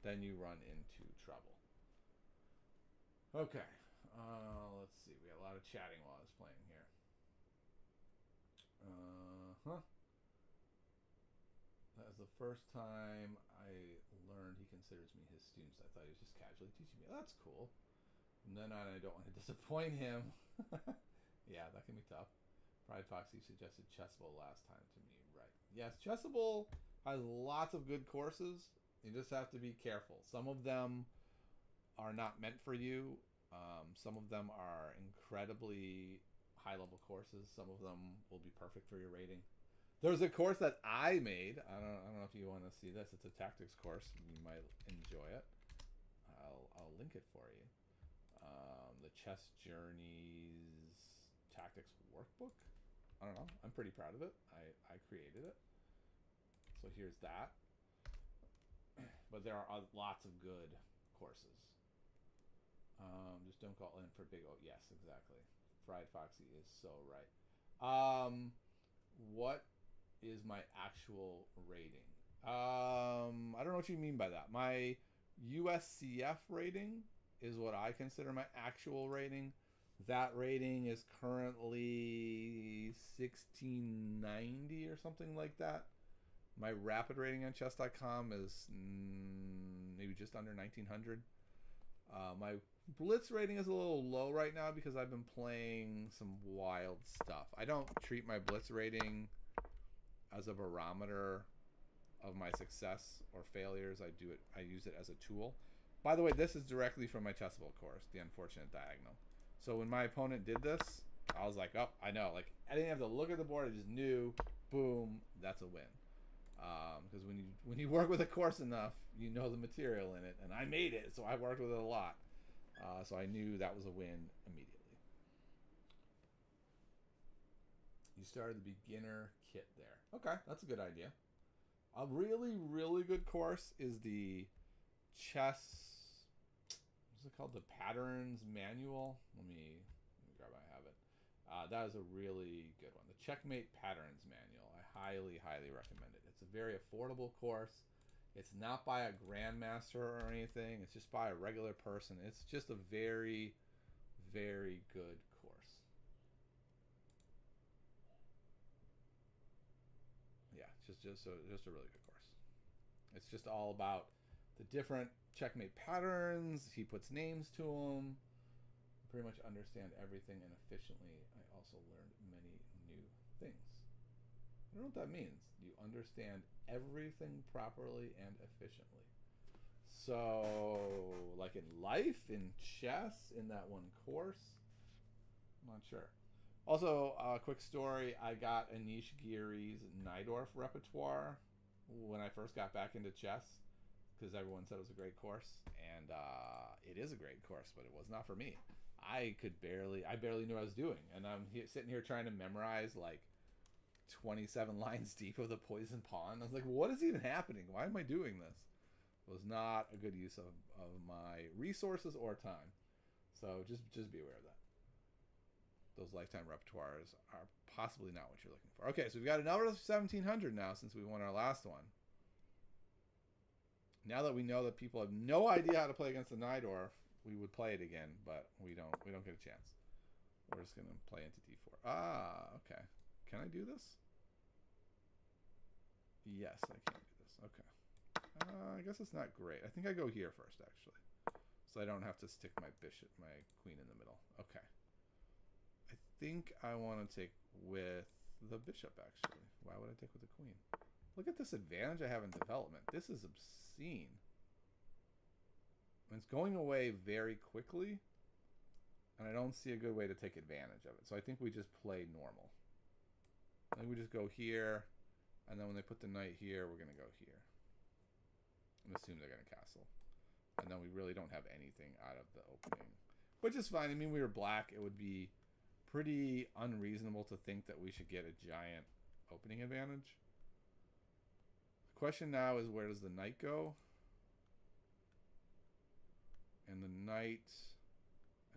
Speaker 1: then you run into trouble. Okay, let's see. We got a lot of chatting while I was playing here. That was the first time I learned he considers me his student. I thought he was just casually teaching me. Oh, that's cool. And then I don't want to disappoint him. Yeah, that can be tough. Pride Foxy suggested Chessable last time to me. Right. Yes, Chessable has lots of good courses. You just have to be careful. Some of them are not meant for you. Some of them are incredibly high-level courses. Some of them will be perfect for your rating. There's a course that I made. I don't know if you want to see this. It's a tactics course. You might enjoy it. I'll link it for you. The Chess Journeys Tactics Workbook. I don't know. I'm pretty proud of it. I created it. So here's that. But there are lots of good courses. Just don't call in for big O. Yes, exactly. Fried Foxy is so right. What is my actual rating? I don't know what you mean by that. My USCF rating is what I consider my actual rating. That rating is currently 1690 or something like that. My rapid rating on chess.com is maybe just under 1900. My blitz rating is a little low right now because I've been playing some wild stuff. I don't treat my blitz rating as a barometer of my success or failures. I use it as a tool. By the way, this is directly from my Chessable course, The Unfortunate Diagonal. So when my opponent did this, I was like, oh, I know. Like, I didn't have to look at the board. I just knew, boom, that's a win. Because when you work with a course enough, you know the material in it. And I made it, so I worked with it a lot. So I knew that was a win immediately. You started the beginner kit there. Okay, that's a good idea. A really, really good course is the chess, what's it called? The Patterns Manual. Let me grab it. I have it. That is a really good one. The Checkmate Patterns Manual. I highly, highly recommend it. It's a very affordable course. It's not by a grandmaster or anything. It's just by a regular person. It's just a very, very good course. Yeah, just a really good course. It's just all about the different checkmate patterns. He puts names to them. Pretty much understand everything and efficiently. I also learned many new things. I don't know what that means. You understand everything properly and efficiently. So, like in life, in chess, in that one course, I'm not sure. Also, a quick story. I got Anish Giri's Najdorf repertoire when I first got back into chess because everyone said it was a great course. And it is a great course, but it was not for me. I barely knew what I was doing. And I'm sitting here trying to memorize like 27 lines deep of the poison pawn. I was like, what is even happening? Why am I doing this? It was not a good use of my resources or time. So just be aware of that. Those lifetime repertoires are possibly not what you're looking for. Okay, so we've got another 1700 now since we won our last one. Now that we know that people have no idea how to play against the Najdorf, we would play it again, but we don't get a chance. We're just gonna play into d4. Ah, okay. Can I do this? Yes, I can do this. Okay. I guess it's not great. I think I go here first, actually. So I don't have to stick my queen in the middle. Okay. I think I want to take with the bishop, actually. Why would I take with the queen? Look at this advantage I have in development. This is obscene. And it's going away very quickly. And I don't see a good way to take advantage of it. So I think we just play normal. I think we just go here. And then when they put the knight here, we're going to go here. And assume they're going to castle. And then we really don't have anything out of the opening. Which is fine. I mean, we were black. It would be pretty unreasonable to think that we should get a giant opening advantage. The question now is, where does the knight go? And the knight...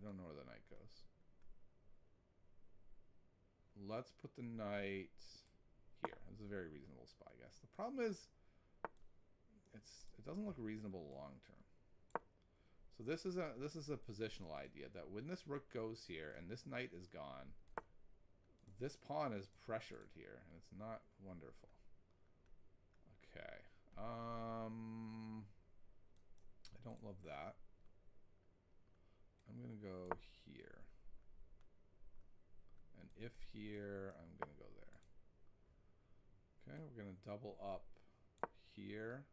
Speaker 1: I don't know where the knight goes. Let's put the knight here. This is a very reasonable spot, I guess. The problem is it doesn't look reasonable long term. So this is a positional idea that when this rook goes here and this knight is gone, this pawn is pressured here and it's not wonderful. Okay. I don't love that. I'm going to go here. And if here, I'm going to go there. Okay, we're going to double up here.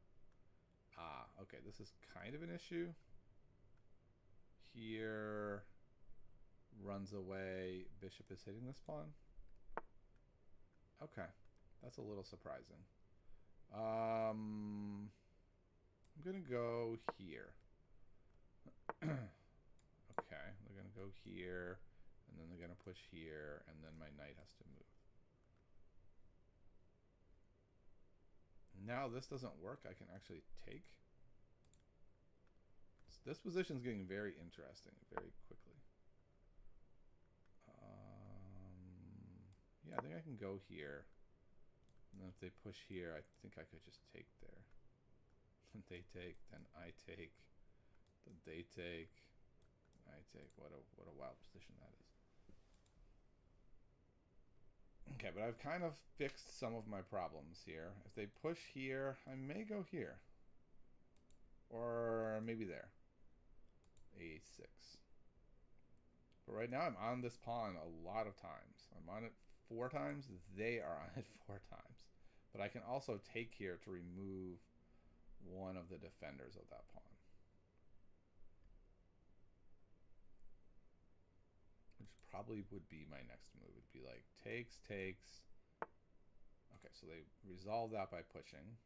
Speaker 1: Ah, okay, this is kind of an issue. Here, runs away, bishop is hitting this pawn. Okay, that's a little surprising. I'm going to go here. Okay, they're going to go here, and then they're going to push here, and then my knight has to move. Now this doesn't work. I can actually take. This position is getting very interesting very quickly. Yeah, I think I can go here. And then if they push here, I think I could just take there. Then they take, then I take, then they take. I take. What a wild position that is. Okay, but I've kind of fixed some of my problems here. If they push here, I may go here. Or maybe there. A6. But right now I'm on this pawn a lot of times. I'm on it 4 times. They are on it 4 times. But I can also take here to remove one of the defenders of that pawn. Which probably would be my next move. It'd be like takes, takes. Okay, so they resolve that by pushing.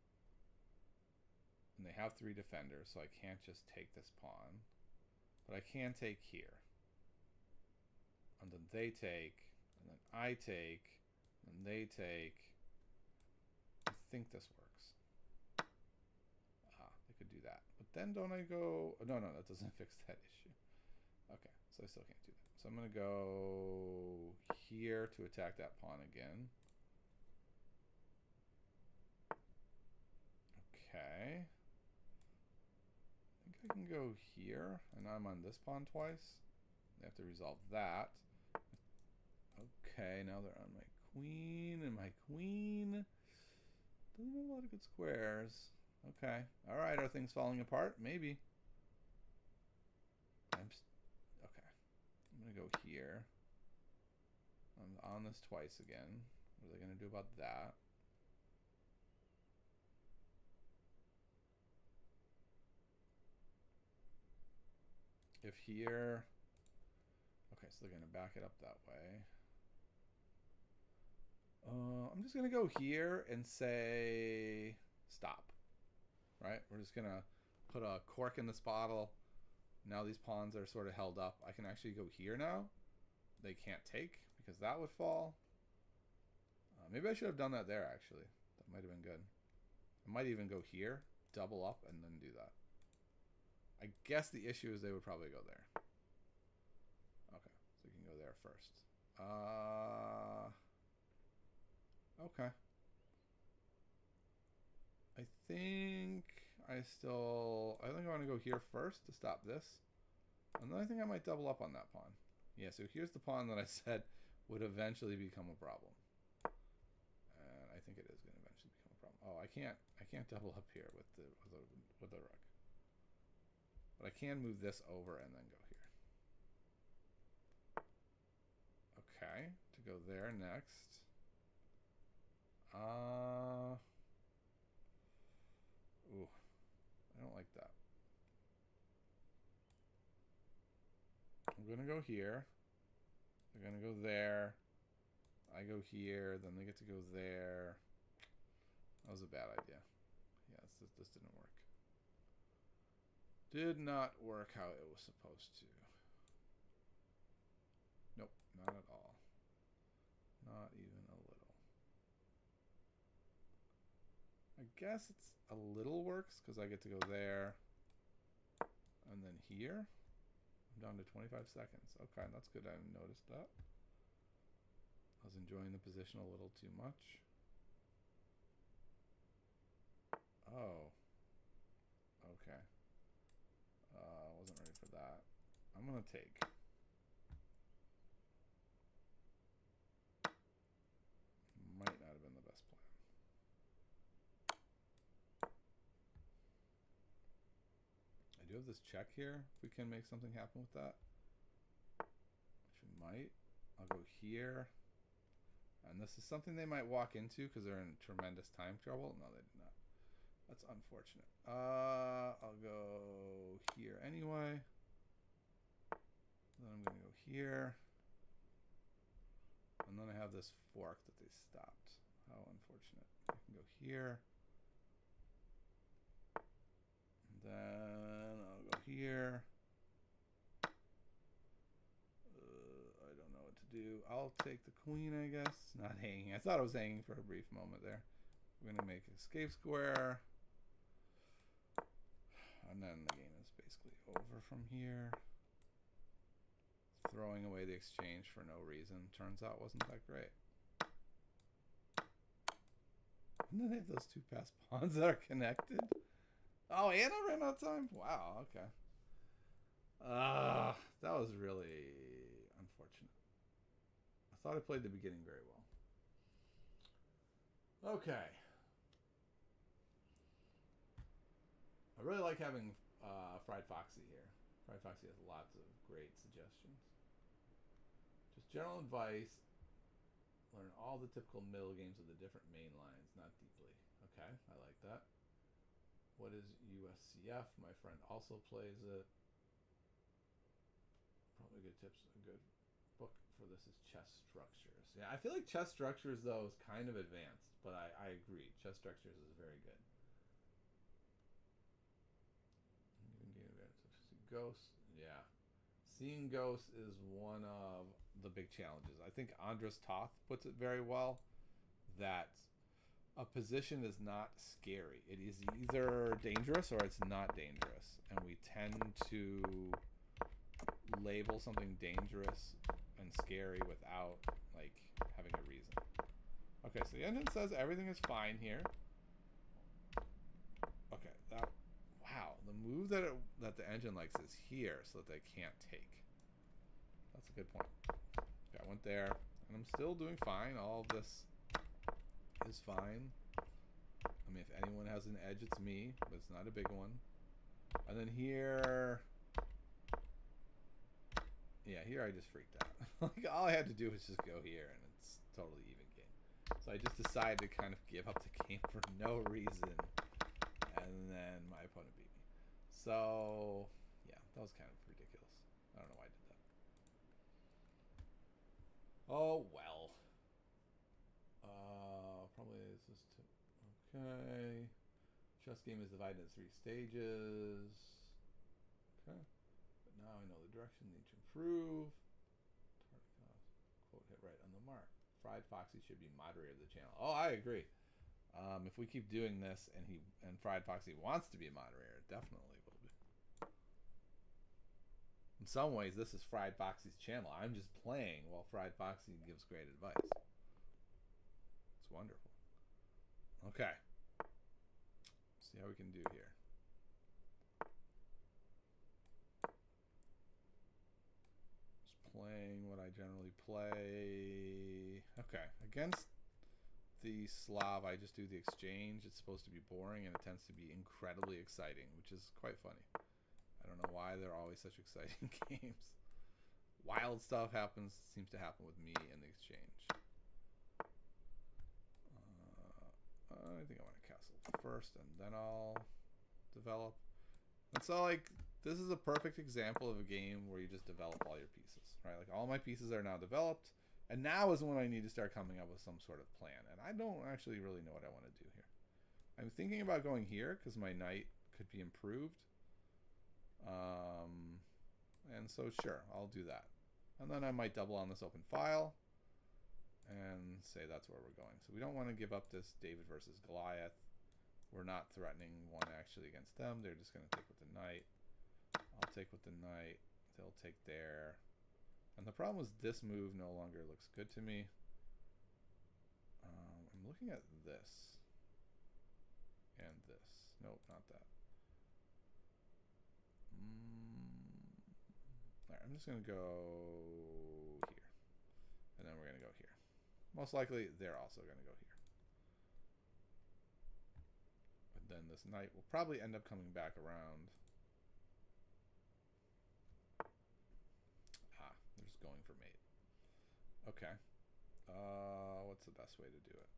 Speaker 1: And they have 3 defenders, so I can't just take this pawn. But I can take here. And then they take, and then I take, and they take. I think this works. Ah, I could do that. But then don't I go... Oh, no, that doesn't fix that issue. Okay, so I still can't do that. So I'm going to go here to attack that pawn again. Okay. I think I can go here, and I'm on this pawn twice. They have to resolve that. Okay, now they're on my queen, and my queen doesn't have a lot of good squares. Okay, all right, are things falling apart? Maybe. Okay, I'm gonna go here. I'm on this twice again. What are they gonna do about that? If here, okay, so they're going to back it up that way. I'm just going to go here and say stop, right? We're just going to put a cork in this bottle. Now these pawns are sort of held up. I can actually go here now. They can't take because that would fall. Maybe I should have done that there, actually. That might have been good. I might even go here, double up, and then do that. I guess the issue is they would probably go there. Okay, so you can go there first. Okay. I think I want to go here first to stop this. And then I think I might double up on that pawn. Yeah, so here's the pawn that I said would eventually become a problem. And I think it is going to eventually become a problem. Oh, I can't double up here with the rook. But I can move this over and then go here. Okay, to go there next. Ooh, I don't like that. I'm gonna go here. They're gonna go there. I go here, then they get to go there. That was a bad idea. Yeah, this didn't work. Did not work how it was supposed to. Nope, not at all. Not even a little. I guess it's a little works because I get to go there. And then here. I'm down to 25 seconds. Okay, that's good. I didn't notice that. I was enjoying the position a little too much. Oh. Okay. Wasn't ready for that. I'm gonna take. Might not have been the best plan. I do have this check here. If we can make something happen with that. Which we might. I'll go here. And this is something they might walk into because they're in tremendous time trouble. No, they did not. That's unfortunate. I'll go here anyway. Then I'm going to go here. And then I have this fork that they stopped. How unfortunate. I can go here. And then I'll go here. I don't know what to do. I'll take the queen, I guess. Not hanging. I thought I was hanging for a brief moment there. We're going to make an escape square. And then the game is basically over from here. Throwing away the exchange for no reason. Turns out wasn't that great. And then they have those two passed pawns that are connected. Oh, and I ran out of time? Wow, okay. That was really unfortunate. I thought I played the beginning very well. Okay. I really like having Fried Foxy here. Fried Foxy has lots of great suggestions. Just general advice. Learn all the typical middle games of the different main lines, not deeply. Okay, I like that. What is USCF? My friend also plays it. Probably good tips. A good book for this is Chess Structures. Yeah, I feel like Chess Structures, though, is kind of advanced, but I agree. Chess Structures is very good. Ghosts, yeah. Seeing ghosts is one of the big challenges. I think Andras Toth puts it very well, that a position is not scary. It is either dangerous or it's not dangerous. And we tend to label something dangerous and scary without, like, having a reason. Okay, so the engine says everything is fine here. Okay, wow, the move that the engine likes is here so that they can't take. That's a good point. Okay, I went there, and I'm still doing fine. All of this is fine. I mean, if anyone has an edge, it's me, but it's not a big one. And then here... Yeah, here I just freaked out. Like, all I had to do was just go here, and it's totally even game. So I just decided to kind of give up the game for no reason. And then my opponent beat me. So, yeah, that was kind of ridiculous. I don't know why I did that. Oh, well. Probably this is okay. Chess game is divided into 3 stages. Okay. But now I know the direction need to improve. Quote hit right on the mark. Fried Foxy should be moderator of the channel. Oh, I agree. If we keep doing this and Fried Foxy wants to be a moderator, definitely will be. In some ways, this is Fried Foxy's channel. I'm just playing while Fried Foxy gives great advice. It's wonderful. Okay. Let's see how we can do here. Just playing what I generally play. Okay. Against the Slav, I just do the exchange. It's supposed to be boring, and it tends to be incredibly exciting, which is quite funny. I don't know why they're always such exciting games. Wild stuff seems to happen with me in the exchange. I think I want to castle first, and then I'll develop. And so, like, this is a perfect example of a game where you just develop all your pieces, right? Like, all my pieces are now developed, and now is when I need to start coming up with some sort of plan. And I don't actually really know what I want to do here. I'm thinking about going here because my knight could be improved. And so, sure, I'll do that. And then I might double on this open file and say that's where we're going. So we don't want to give up this David versus Goliath. We're not threatening one actually against them. They're just going to take with the knight. I'll take with the knight. They'll take there. And the problem is this move no longer looks good to me. I'm looking at this. And this. Nope, not that. Alright, I'm just going to go here. And then we're going to go here. Most likely, they're also going to go here. But then this knight will probably end up coming back around. Ah, they're just going for mate. Okay. What's the best way to do it?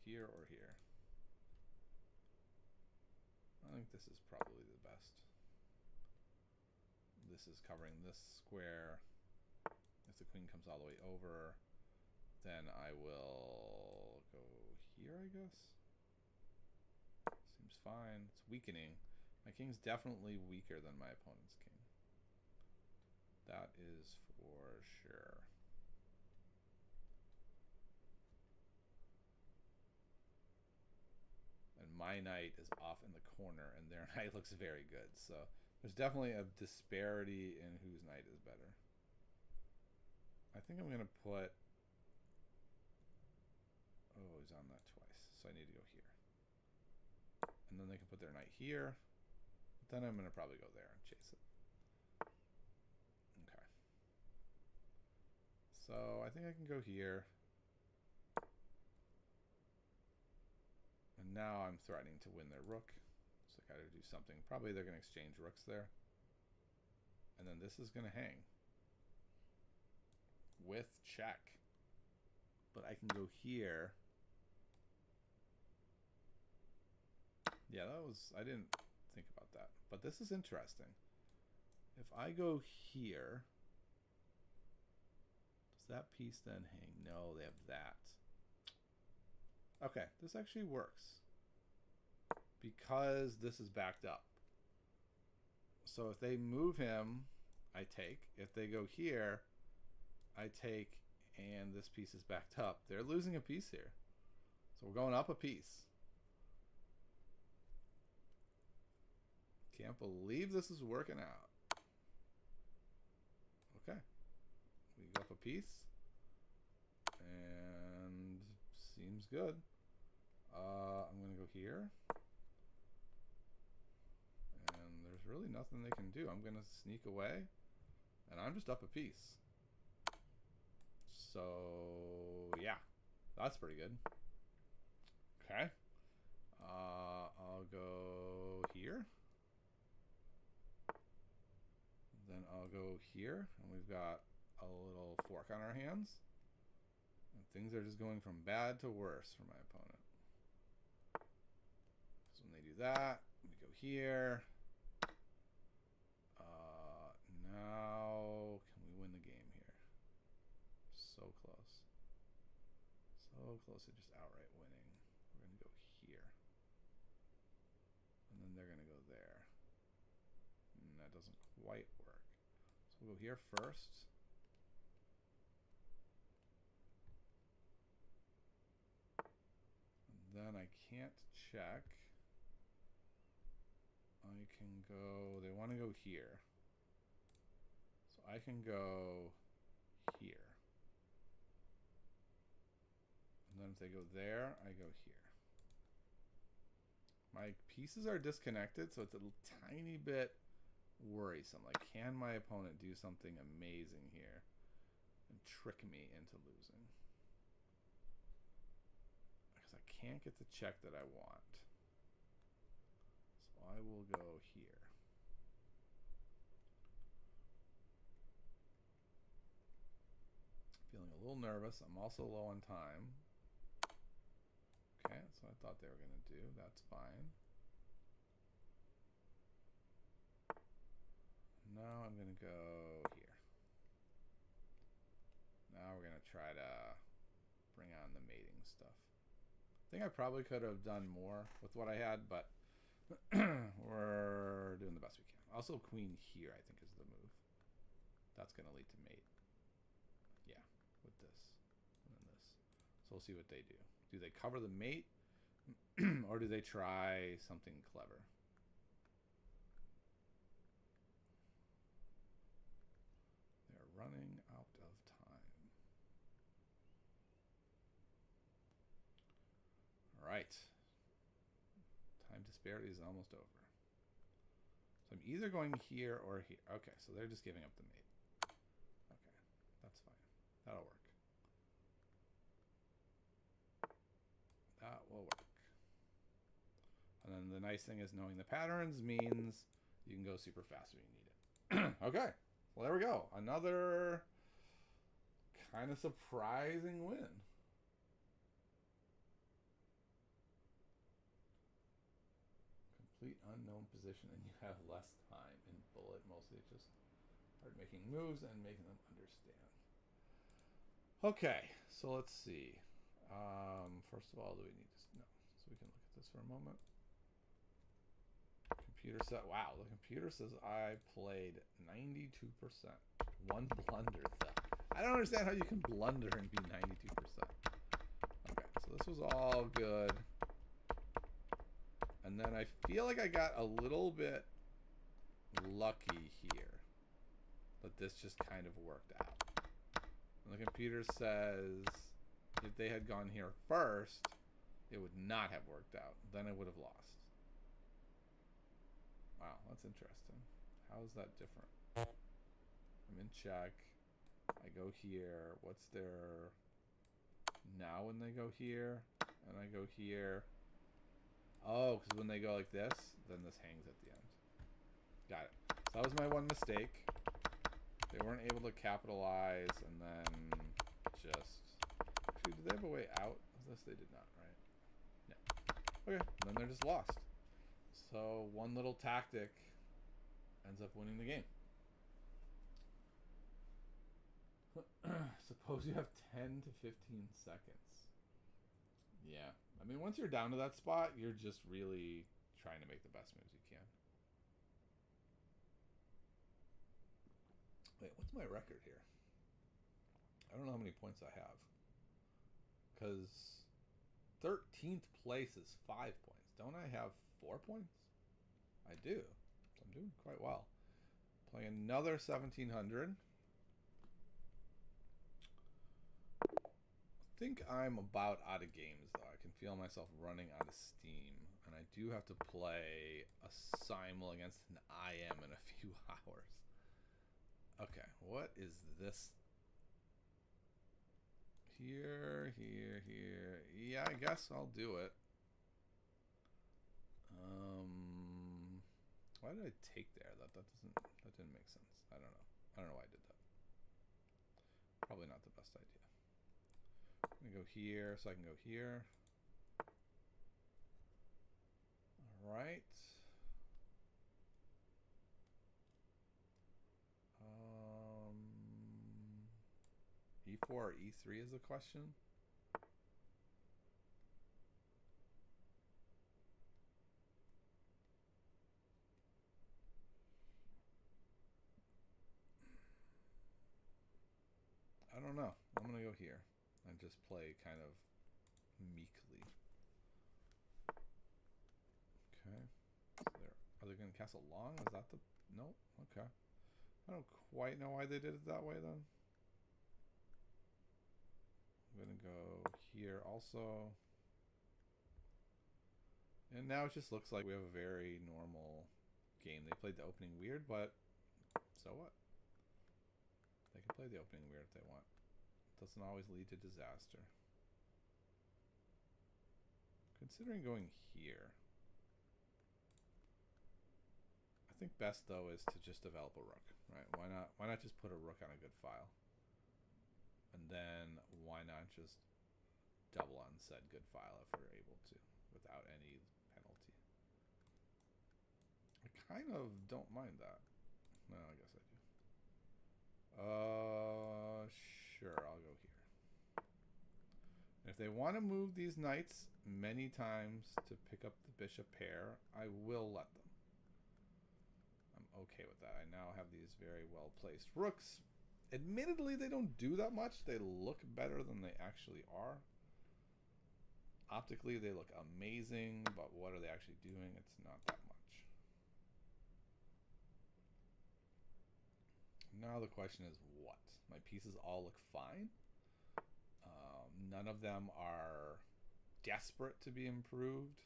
Speaker 1: Here or here? I think this is probably the best. This is covering this square. If the queen comes all the way over, then I will go here, I guess. Seems fine. It's weakening. My king's definitely weaker than my opponent's king. That is for sure. And my knight is off in the corner, and their knight looks very good. So there's definitely a disparity in whose knight is better. I think I'm going to put... Oh, he's on that twice. So I need to go here. And then they can put their knight here. But then I'm going to probably go there and chase it. Okay. So I think I can go here. And now I'm threatening to win their rook. So I got to do something. Probably they're going to exchange rooks there. And then this is going to hang. With check. But I can go here. Yeah, I didn't think about that. But this is interesting. If I go here, does that piece then hang? No, they have that. Okay, this actually works. Because this is backed up. So if they move him, I take. If they go here, I take, and this piece is backed up. They're losing a piece here. So we're going up a piece. Can't believe this is working out. Okay. We go up a piece. And seems good. I'm going to go here. And there's really nothing they can do. I'm going to sneak away. And I'm just up a piece. So, yeah. That's pretty good. Okay. I'll go here. Then I'll go here, and we've got a little fork on our hands. And things are just going from bad to worse for my opponent. So when they do that, we go here. Now, can we win the game here? So close. So close to just outright winning. We're going to go here. And then they're going to go there. And that doesn't quite work. So we'll go here first. And then I can't check. I can go... They want to go here. So I can go here. And then if they go there, I go here. My pieces are disconnected, so it's a tiny bit worrisome. Like, can my opponent do something amazing here and trick me into losing? Because I can't get the check that I want. So I will go here. Feeling a little nervous. I'm also low on time. Okay, that's what I thought they were going to do. That's fine. Now I'm going to go here. Now we're going to try to bring on the mating stuff. I think I probably could have done more with what I had, but we're doing the best we can. Also, queen here, I think, is the move. That's going to lead to mate. Yeah, with this and then this. So we'll see what they do. Do they cover the mate, or do they try something clever? They're running out of time. All right. Time disparity is almost over. So I'm either going here or here. Okay, so they're just giving up the mate. Okay, that's fine. That'll work. That will work. And then the nice thing is knowing the patterns means you can go super fast when you need it. Okay, well, there we go. Another kind of surprising win. Complete unknown position and you have less time in bullet. Mostly it's just hard making moves and making them understand. Okay, so let's see. First of all, do we need to... No, so we can look at this for a moment. Computer said, wow, the computer says I played 92%. One blunder, though. I don't understand how you can blunder and be 92%. Okay, so this was all good. And then I feel like I got a little bit lucky here. But this just kind of worked out. And the computer says if they had gone here first, it would not have worked out. Then I would have lost. Wow, that's interesting. How is that different? I'm in check. I go here. What's their... Now when they go here, and I go here... Oh, because when they go like this, then this hangs at the end. Got it. So that was my one mistake. They weren't able to capitalize, and then just... Actually, did they have a way out of this? They did not, right? No. Okay, then they're just lost. So one little tactic ends up winning the game. Suppose you have 10 to 15 seconds. Yeah. I mean, once you're down to that spot, you're just really trying to make the best moves you can. Wait, what's my record here? I don't know how many points I have. Because 13th place is 5 points. Don't I have 4 points? I do. So I'm doing quite well. Playing another 1700. I think I'm about out of games, though. I can feel myself running out of steam. And I do have to play a simul against an IM in a few hours. Okay, what is this? Here, here, here. Yeah, I guess I'll do it. Why did I take there? That didn't make sense. I don't know. I don't know why I did that. Probably not the best idea. I'm gonna go here so I can go here. All right. E4 or E3 is the question. I don't know. I'm gonna go here and just play kind of meekly. Okay. So are they gonna castle long? Is that the... Nope. Okay. I don't quite know why they did it that way then. I'm gonna go here also. And now it just looks like we have a very normal game. They played the opening weird, but so what? They can play the opening weird if they want. It doesn't always lead to disaster. considering going here. I think best though is to just develop a rook, right? Why not just put a rook on a good file? And then why not just double on said good file if we're able to without any penalty? I kind of don't mind that. No, I guess I do. Sure, I'll go here. If they want to move these knights many times to pick up the bishop pair, I will let them. I'm okay with that. I now have these very well placed rooks. Admittedly, they don't do that much. They look better than they actually are. Optically, they look amazing, but what are they actually doing? It's not that much. Now the question is what? My pieces all look fine. None of them are desperate to be improved.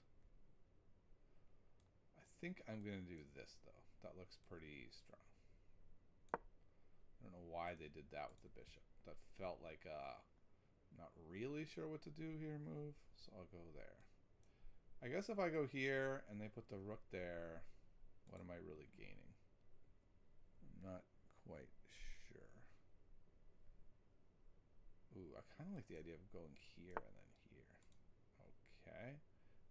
Speaker 1: I think I'm going to do this, though. That looks pretty strong. I don't know why they did that with the bishop. That felt like not really sure what to do here move, so I'll go there. I guess if I go here and they put the rook there, what am I really gaining? I'm not quite sure. Ooh, I kind of like the idea of going here and then here. Okay.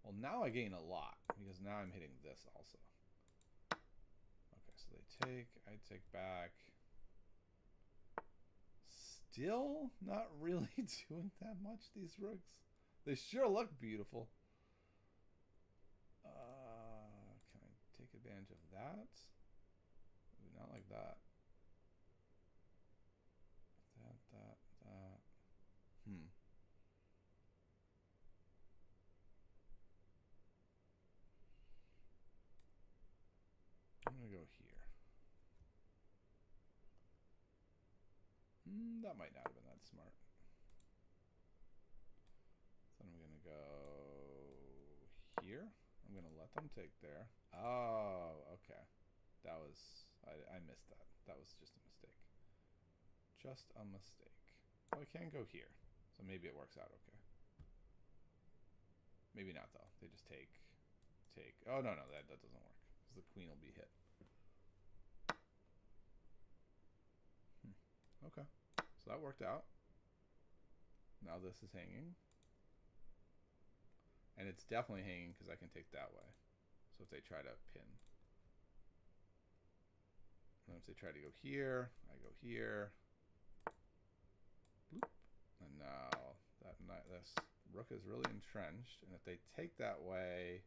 Speaker 1: Well, now I gain a lot because now I'm hitting this also. Okay, so they take, I take back. Still not really doing that much, these rooks. They sure look beautiful. Can I take advantage of that? Ooh, not like that. That. I'm gonna go here. That might not have been that smart. So I'm gonna go here. I'm gonna let them take there. Oh, okay. That was, I missed that. That was just a mistake. Just a mistake. Well, I can go here, so maybe it works out okay. Maybe not though. They just take. Oh no, that doesn't work because the queen will be hit. Okay, so that worked out. Now this is hanging, and it's definitely hanging because I can take that way. So if they try to pin, and if they try to go here, I go here. Bloop. And now this rook is really entrenched, and if they take that way,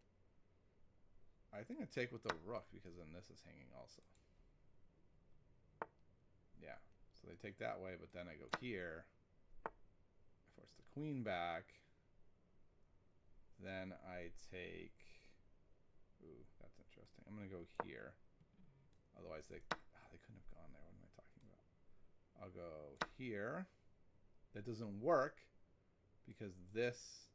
Speaker 1: I think I take with the rook because then this is hanging also. Yeah, so they take that way, but then I go here. I force the queen back. Then I take. Ooh, that's interesting. I'm gonna go here. Otherwise, they couldn't have gone there. What am I talking about? I'll go here. That doesn't work because this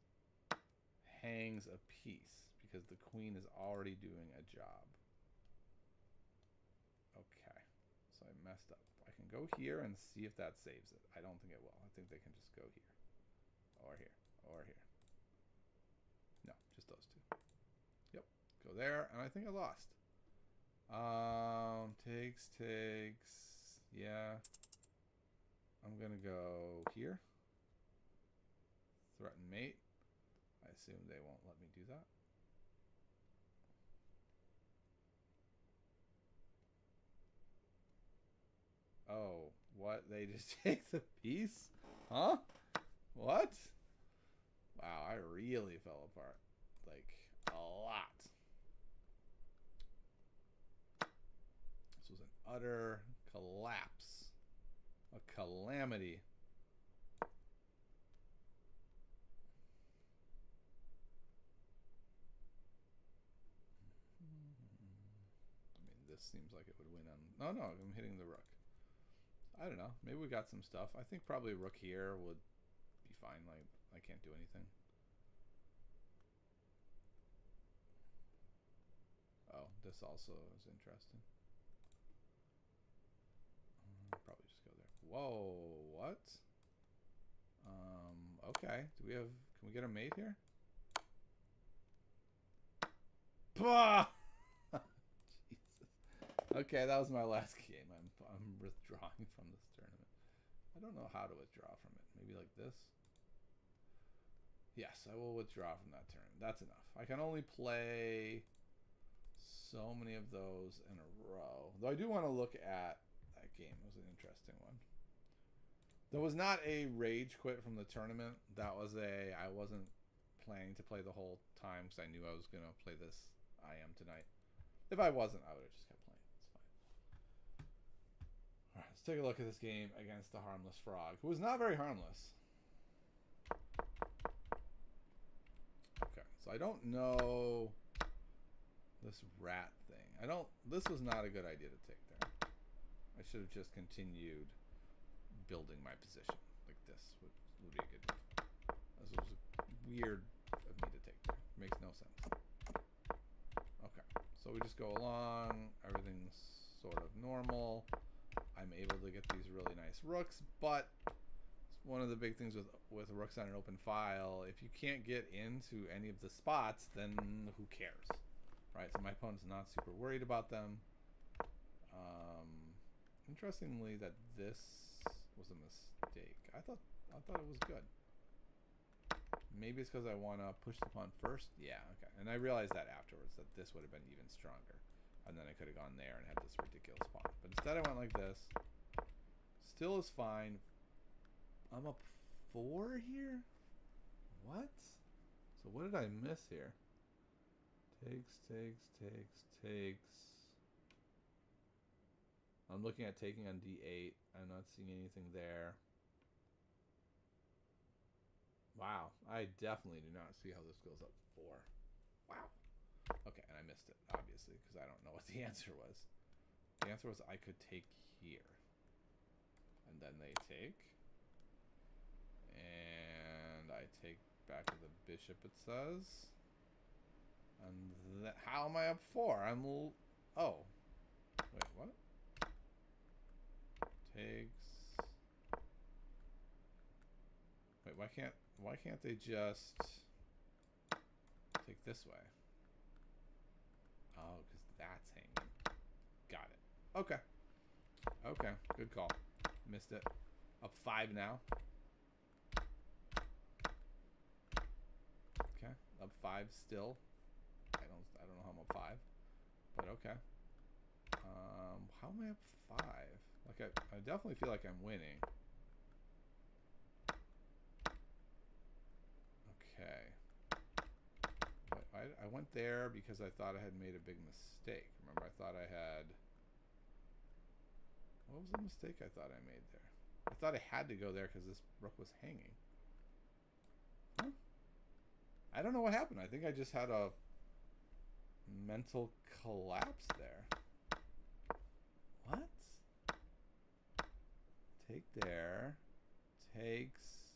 Speaker 1: hangs a piece because the queen is already doing a job. Okay, so I messed up. I can go here and see if that saves it. I don't think it will. I think they can just go here or here or here. No, just those two. Yep, go there, and I think I lost. Takes. Yeah. I'm gonna go here. Threaten mate. I assume they won't let me do that. Oh, what? They just take the piece? Huh? What? Wow, I really fell apart. Like, a lot. This was an utter collapse. A calamity. I mean, this seems like it would win on... No, I'm hitting the rook. I don't know. Maybe we got some stuff. I think probably rook here would be fine. Like, I can't do anything. Oh, this also is interesting. Probably just go there. Whoa, what? Okay. Can we get a mate here? Jesus. Okay, that was my last game. I'm withdrawing from this tournament. I don't know how to withdraw from it. Maybe like this. Yes, I will withdraw from that tournament. That's enough. I can only play so many of those in a row. Though I do want to look at that game. It was an interesting one. There was not a rage quit from the tournament. That was I wasn't planning to play the whole time because I knew I was going to play this I am tonight. If I wasn't, I would have just kept playing. It's fine. All right, let's take a look at this game against the Harmless Frog, who was not very harmless. Okay, so I don't know this rat thing. This was not a good idea to take there. I should have just continued building my position. Like this would be a good move. This was weird of me to take there. Makes no sense. Okay, so we just go along. Everything's sort of normal. I'm able to get these really nice rooks, but one of the big things with rooks on an open file, if you can't get into any of the spots, then who cares, right? So my opponent's not super worried about them. Interestingly, that this was a mistake. I thought it was good. Maybe it's because I want to push the pawn first. Yeah, okay. And I realized that afterwards, that this would have been even stronger. And then I could have gone there and had this ridiculous pawn. But instead I went like this. Still is fine. I'm up 4 here? What? So what did I miss here? Takes. I'm looking at taking on d8. I'm not seeing anything there. Wow, I definitely do not see how this goes up 4. Wow. Okay, and I missed it, obviously, because I don't know what the answer was. The answer was I could take here. And then they take. And I take back to the bishop, it says. And how am I up 4? Oh. Wait, what? Takes. Wait, why can't they just take this way? Oh, because that's hanging. Got it. Okay. Okay, good call. Missed it. Up 5 now. Okay, up 5 still. I don't know how I'm up 5, but okay. How am I up 5? Like I definitely feel like I'm winning. Okay. I went there because I thought I had made a big mistake. Remember, I thought I had... What was the mistake I thought I made there? I thought I had to go there because this rook was hanging. Huh? I don't know what happened. I think I just had a mental collapse there. What? Take there. Takes.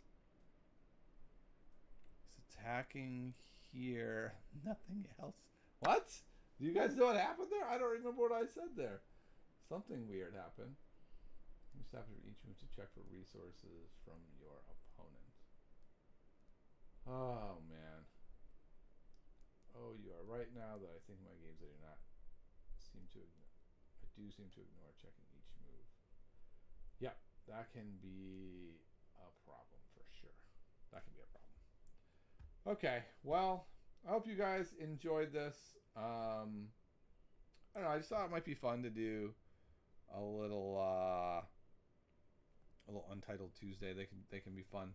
Speaker 1: He's attacking here. Nothing else. What? Do you guys know what happened there? I don't remember what I said there. Something weird happened. You just have to each move to check for resources from your opponent. Oh, man. Oh, you are right now that I think my games I do not seem to ignore. I do seem to ignore checking each move. Yep, that can be a problem for sure. That can be a problem. Okay, well, I hope you guys enjoyed this. I don't know, I just thought it might be fun to do a little Untitled Tuesday. They can be fun.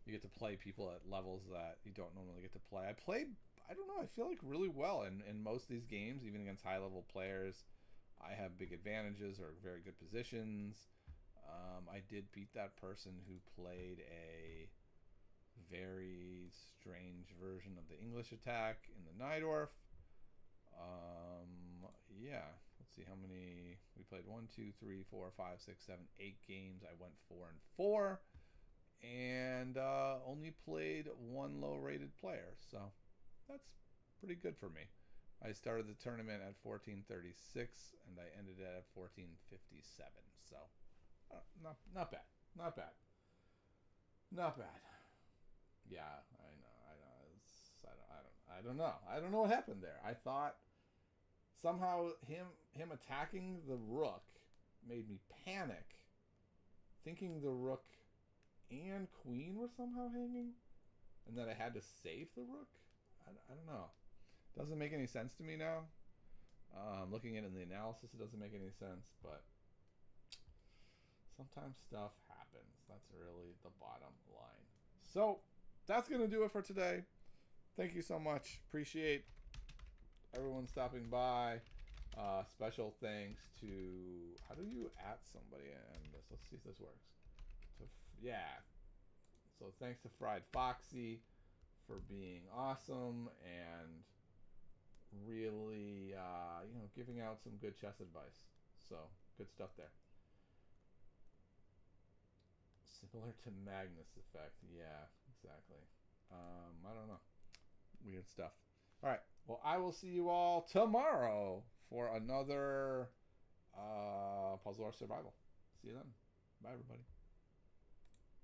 Speaker 1: You get to play people at levels that you don't normally get to play. I played, I don't know, I feel like really well in most of these games, even against high level players. I have big advantages or very good positions. I did beat that person who played a very strange version of the English attack in the Najdorf. Yeah, let's see how many we played. 1, 2, 3, 4, 5, 6, 7, 8 games. I went 4-4 and only played 1 low-rated player, so that's pretty good for me. I started the tournament at 1436 and I ended it at 1457, so not bad. Yeah, I know. I don't know what happened there. I thought somehow him attacking the rook made me panic, thinking the rook and queen were somehow hanging, and that I had to save the rook. I don't know. Doesn't make any sense to me now. Looking at it in the analysis, it doesn't make any sense, but sometimes stuff happens. That's really the bottom line. So that's going to do it for today. Thank you so much. Appreciate everyone stopping by. Special thanks to, how do you at somebody in this? Let's see if this works. So thanks to Fried Foxy for being awesome and really, giving out some good chess advice. So good stuff there. Similar to Magnus Effect. Yeah, exactly. I don't know. Weird stuff. All right. Well, I will see you all tomorrow for another Puzzle or Survival. See you then. Bye, everybody.